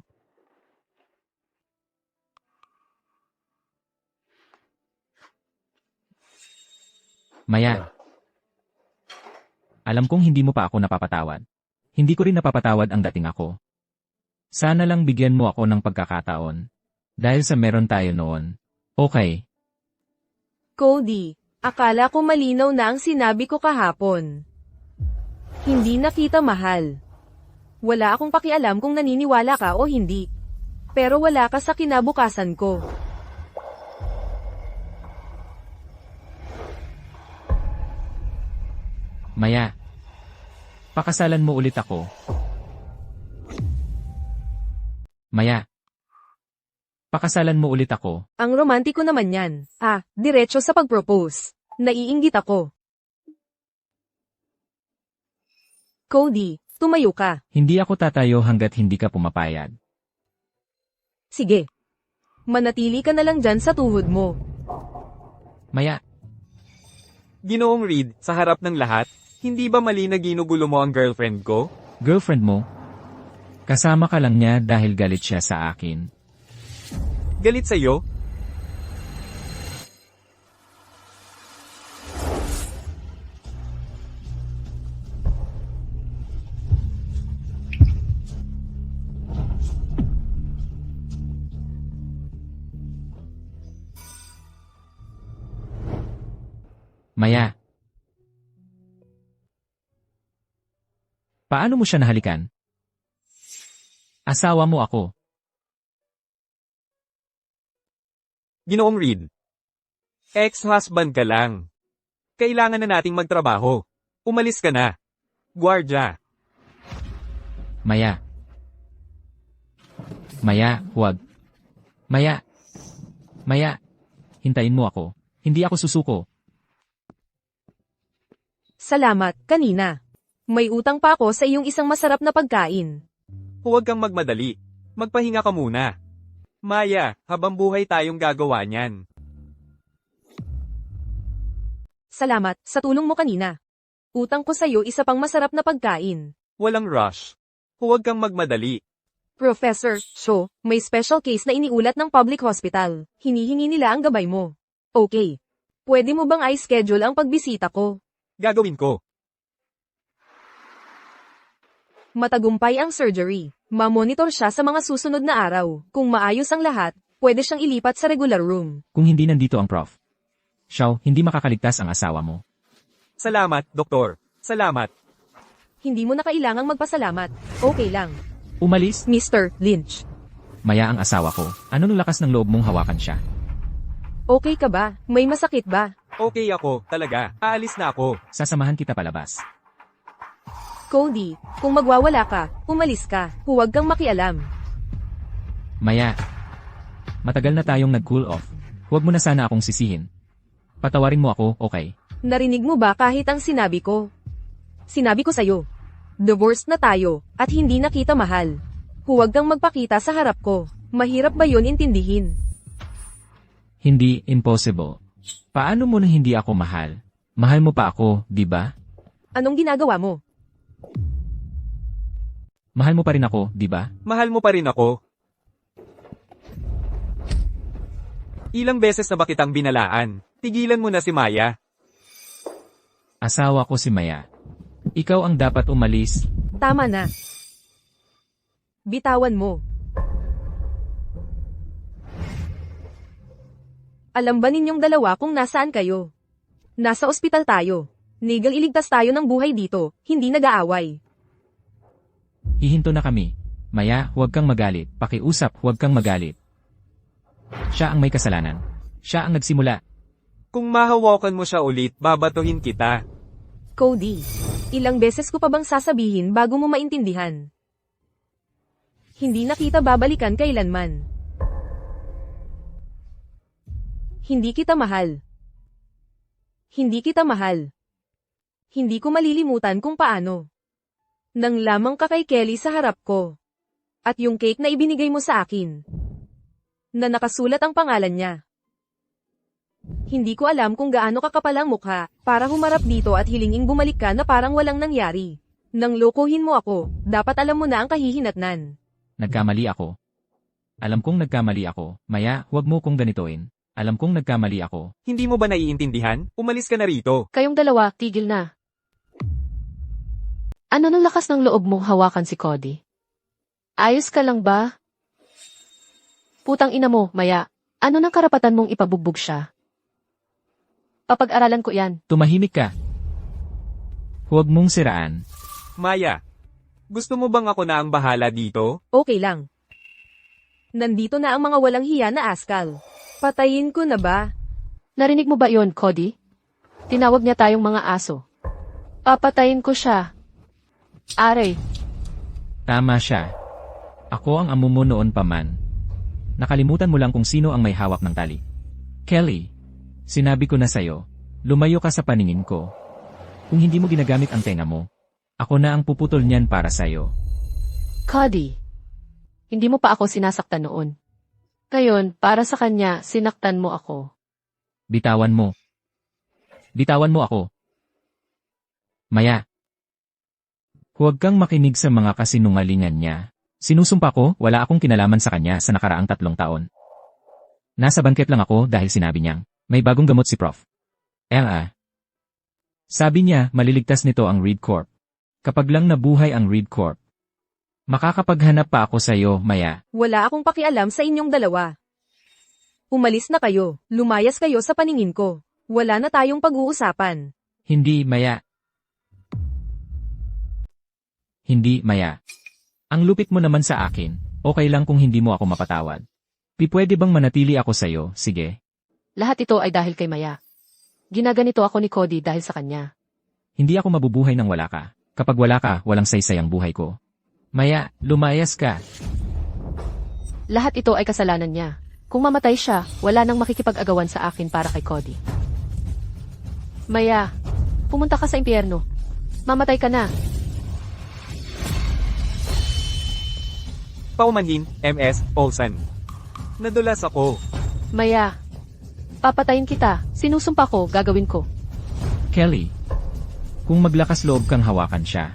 Maya. Alam kong hindi mo pa ako napapatawad. Hindi ko rin napapatawad ang dating ako. Sana lang bigyan mo ako ng pagkakataon. Dahil sa meron tayo noon. Okay. Cody, akala ko malinaw na ang sinabi ko kahapon. Hindi na kita mahal. Wala akong pakialam kung naniniwala ka o hindi. Pero wala ka sa kinabukasan ko. Maya. Pakasalan mo ulit ako. Maya. Pakasalan mo ulit ako. Ang romantiko naman yan. Diretso sa pag-propose. Naiinggit ako. Cody, tumayo ka. Hindi ako tatayo hanggat hindi ka pumapayag. Sige. Manatili ka na lang dyan sa tuhod mo. Maya. Ginoong Reed, sa harap ng lahat, hindi ba mali na ginugulo mo ang girlfriend ko? Girlfriend mo? Kasama ka lang niya dahil galit siya sa akin. Galit sa'yo? Maya. Paano mo siya nahalikan? Asawa mo ako. Ginoong Reed. Ex-husband ka lang. Kailangan na nating magtrabaho. Umalis ka na. Guardia. Maya. Maya, huwag. Maya. Maya. Hintayin mo ako. Hindi ako susuko. Salamat, kanina. May utang pa ako sa iyong isang masarap na pagkain. Huwag kang magmadali. Magpahinga ka muna. Maya, habang buhay tayong gagawa niyan. Salamat sa tulong mo kanina. Utang ko sa iyo isa pang masarap na pagkain. Walang rush. Huwag kang magmadali. Professor Sho, may special case na iniulat ng public hospital. Hinihingi nila ang gabay mo. Okay. Pwede mo bang i-schedule ang pagbisita ko? Gagawin ko. Matagumpay ang surgery. Ma-monitor siya sa mga susunod na araw. Kung maayos ang lahat, pwede siyang ilipat sa regular room. Kung hindi nandito ang prof. Xiao, hindi makakaligtas ang asawa mo. Salamat, doktor. Salamat. Hindi mo na kailangang magpasalamat. Okay lang. Umalis? Mr. Lynch. Maya ang asawa ko. Ano nung lakas ng loob mong hawakan siya? Okay ka ba? May masakit ba? Okay ako, talaga. Aalis na ako. Sasamahan kita palabas. Cody, kung magwawala ka, umalis ka. Huwag kang makialam. Maya. Matagal na tayong nag-cool off. Huwag mo na sana akong sisihin. Patawarin mo ako, okay? Narinig mo ba kahit ang sinabi ko? Sinabi ko sa'yo. Divorced na tayo, at hindi na kita mahal. Huwag kang magpakita sa harap ko. Mahirap ba yun intindihin? Hindi, impossible. Paano mo na hindi ako mahal? Mahal mo pa ako, di ba? Anong ginagawa mo? Mahal mo pa rin ako, di ba? Mahal mo pa rin ako. Ilang beses na ba kitang binalaan? Tigilan mo na si Maya. Asawa ko si Maya. Ikaw ang dapat umalis. Tama na. Bitawan mo. Alam ba ninyong dalawa kung nasaan kayo? Nasa ospital tayo. Nigang iligtas tayo ng buhay dito, hindi nag-aaway. Hihinto na kami. Maya, huwag kang magalit. Pakiusap, huwag kang magalit. Siya ang may kasalanan. Siya ang nagsimula. Kung mahawakan mo siya ulit, babatuhin kita. Cody, ilang beses ko pa bang sasabihin bago mo maintindihan? Hindi na kita babalikan kailanman. Hindi kita mahal. Hindi kita mahal. Hindi ko malilimutan kung paano. Nang lamang ka kay Kelly sa harap ko. At yung cake na ibinigay mo sa akin. Na nakasulat ang pangalan niya. Hindi ko alam kung gaano kakapal ang mukha, para humarap dito at hilinging bumalik ka na parang walang nangyari. Nang lokohin mo ako, dapat alam mo na ang kahihinatnan. Nagkamali ako. Alam kong nagkamali ako. Maya, huwag mo kong ganitoin. Alam kong nagkamali ako. Hindi mo ba naiintindihan? Umalis ka na rito. Kayong dalawa, tigil na. Ano ng lakas ng loob mong hawakan si Cody? Ayos ka lang ba? Putang ina mo, Maya. Ano ng karapatan mong ipabugbog siya? Papag-aralan ko yan. Tumahimik ka. Huwag mong siraan. Maya, gusto mo bang ako na ang bahala dito? Okay lang. Nandito na ang mga walang hiya na askal. Patayin ko na ba? Narinig mo ba yon, Cody? Tinawag niya tayong mga aso. Papatayin ko siya. Aray, Tama siya. Ako ang amo mo noon pa man. Nakalimutan mo lang kung sino ang may hawak ng tali. Kelly, sinabi ko na sa'yo, lumayo ka sa paningin ko. Kung hindi mo ginagamit ang tenga mo, ako na ang puputol niyan para sa'yo. Cody. Hindi mo pa ako sinasaktan noon. Ngayon, para sa kanya, sinaktan mo ako. Bitawan mo. Bitawan mo ako. Maya. Huwag kang makinig sa mga kasinungalingan niya. Sinusumpa ko, wala akong kinalaman sa kanya sa nakaraang 3 taon. Nasa bangket lang ako dahil sinabi niyang, may bagong gamot si Prof. Sabi niya, maliligtas nito ang Reed Corp. Kapag lang nabuhay ang Reed Corp. Makakapaghanap pa ako sa iyo, Maya. Wala akong pakialam sa inyong dalawa. Umalis na kayo. Lumayas kayo sa paningin ko. Wala na tayong pag-uusapan. Hindi, Maya. Hindi, Maya. Ang lupit mo naman sa akin, okay lang kung hindi mo ako mapatawad. Pwede bang manatili ako sa iyo, sige? Lahat ito ay dahil kay Maya. Ginaganito ako ni Cody dahil sa kanya. Hindi ako mabubuhay nang wala ka. Kapag wala ka, walang saysay ang buhay ko. Maya, lumayas ka. Lahat ito ay kasalanan niya. Kung mamatay siya, wala nang makikipag-agawan sa akin para kay Cody. Maya, pumunta ka sa impyerno. Mamatay ka na. Paumanhin, MS, Olsen. Nadulas ako. Maya, papatayin kita. Sinusumpa ko, gagawin ko. Kelly, kung maglakas loob kang hawakan siya,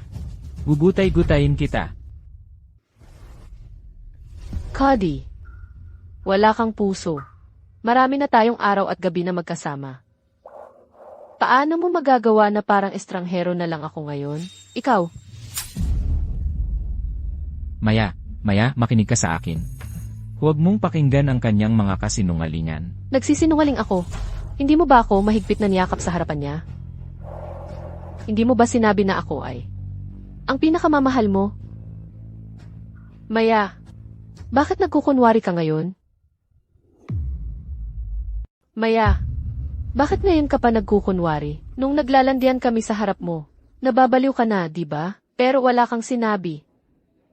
gugutay-gutayin kita. Cody, wala kang puso. Marami na tayong araw at gabi na magkasama. Paano mo magagawa na parang estranghero na lang ako ngayon? Ikaw, Maya, makinig ka sa akin. Huwag mong pakinggan ang kanyang mga kasinungalingan. nagsisinungaling ako. Hindi mo ba ako mahigpit na niyakap sa harapan niya? Hindi mo ba sinabi na ako ay ang pinakamamahal mo? Maya, bakit nagkukunwari ka ngayon? Maya, bakit ngayon ka pa nagkukunwari? Nung naglalandian kami sa harap mo, nababaliw ka na, di ba? Pero wala kang sinabi.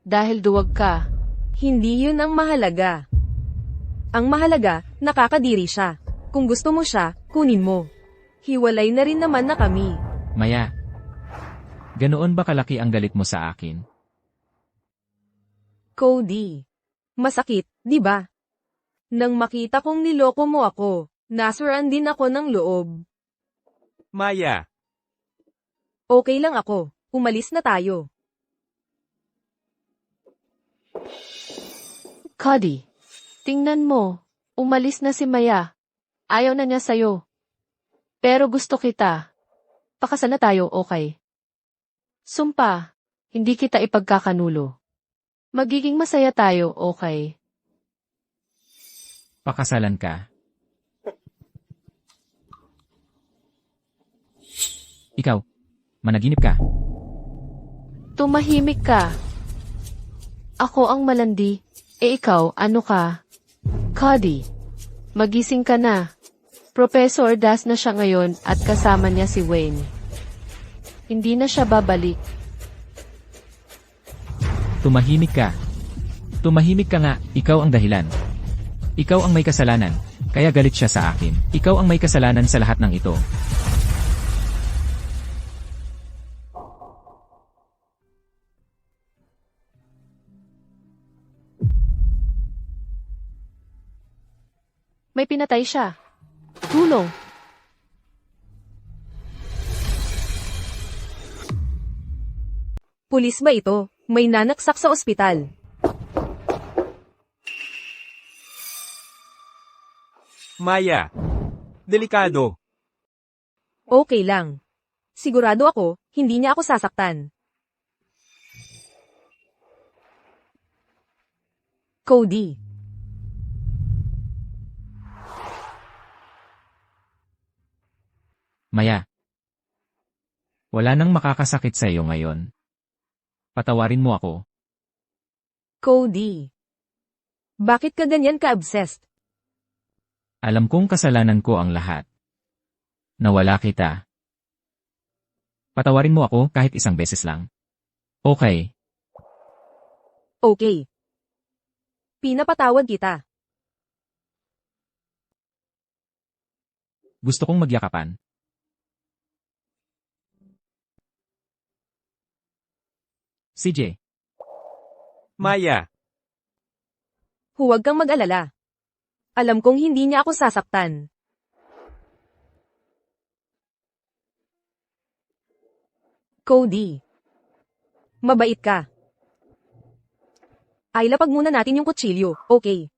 Dahil duwag ka. Hindi yun ang mahalaga. Ang mahalaga, nakakadiri siya. Kung gusto mo siya, kunin mo. Hiwalay na rin naman na kami. Maya, ganoon ba kalaki ang galit mo sa akin? Cody. Masakit, di ba? Nang makita kong niloko mo ako, nasuran din ako ng loob. Maya, Okay lang ako. Umalis na tayo. Cody, tingnan mo. Umalis na si Maya. Ayaw na niya sa'yo. Pero gusto kita. Pakasal na tayo, okay? Sumpa, hindi kita ipagkakanulo. Magiging masaya tayo, okay? Pakasalan ka. Ikaw, managinip ka. Tumahimik ka. Ako ang malandi. Ikaw, ano ka? Cody, magising ka na. Professor Das na siya ngayon at kasama niya si Wayne. Hindi na siya babalik. Tumahimik ka. Tumahimik ka nga, ikaw ang dahilan. Ikaw ang may kasalanan. Kaya galit siya sa akin. Ikaw ang may kasalanan sa lahat ng ito. May pinatay siya. Tulong. Pulis ba ito? May nanaksak sa ospital. Maya. Delikado. Okay lang. Sigurado ako, hindi niya ako sasaktan. Cody. Maya. Wala nang makakasakit sa iyo ngayon. Patawarin mo ako. Cody. Bakit ka ganyan ka-obsessed? Alam kong kasalanan ko ang lahat. Nawala kita. Patawarin mo ako kahit isang beses lang. Okay. Okay. Pinapatawad kita. Gusto kong magyakapan. CJ. Maya. Huwag kang mag-alala. Alam kong hindi niya ako sasaktan. Cody. Mabait ka. Ay, lapag muna natin yung kutsilyo, okay?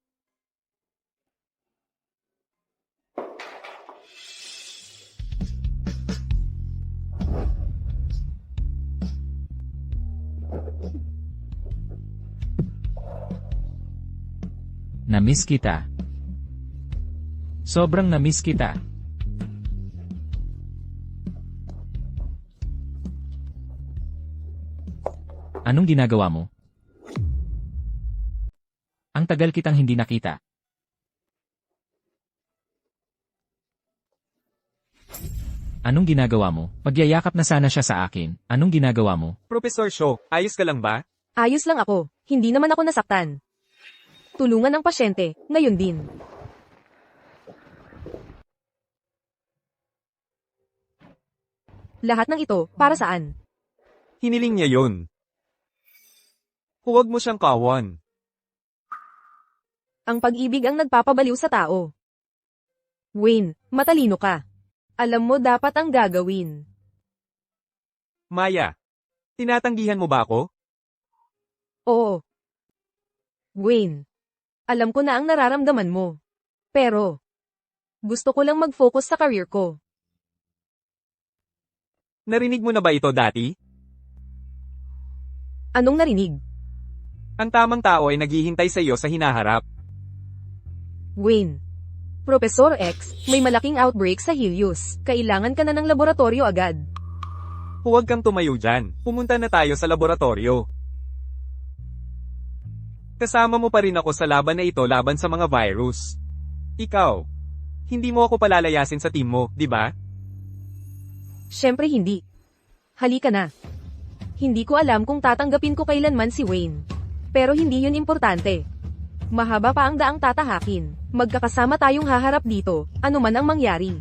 Na-miss kita. Sobrang na-miss kita. Anong ginagawa mo? Ang tagal kitang hindi nakita. Anong ginagawa mo? Magyayakap na sana siya sa akin. Anong ginagawa mo? Professor Shaw, ayos ka lang ba? Ayos lang ako, hindi naman ako nasaktan. Tulungan ang pasyente, ngayon din. Lahat ng ito, para saan? Hiniling niya yon. Huwag mo siyang kawan. Ang pag-ibig ang nagpapabaliw sa tao. Wayne, matalino ka. Alam mo dapat ang gagawin. Maya. Tinatanggihan mo ba ako? Oo. Wayne, alam ko na ang nararamdaman mo. Pero, gusto ko lang mag-focus sa career ko. Narinig mo na ba ito dati? Anong narinig? Ang tamang tao ay naghihintay sa iyo sa hinaharap. Wayne. Professor X, may malaking outbreak sa Helios. Kailangan ka na ng laboratorio agad. Huwag kang tumayo dyan. Pumunta na tayo sa laboratorio. Kasama mo pa rin ako sa laban na ito laban sa mga virus. Ikaw, hindi mo ako palalayasin sa team mo, di ba? Siyempre hindi. Halika na. Hindi ko alam kung tatanggapin ko kailanman si Wayne. Pero hindi yun importante. Mahaba pa ang daang tatahakin. Magkakasama tayong haharap dito, ano man ang mangyari.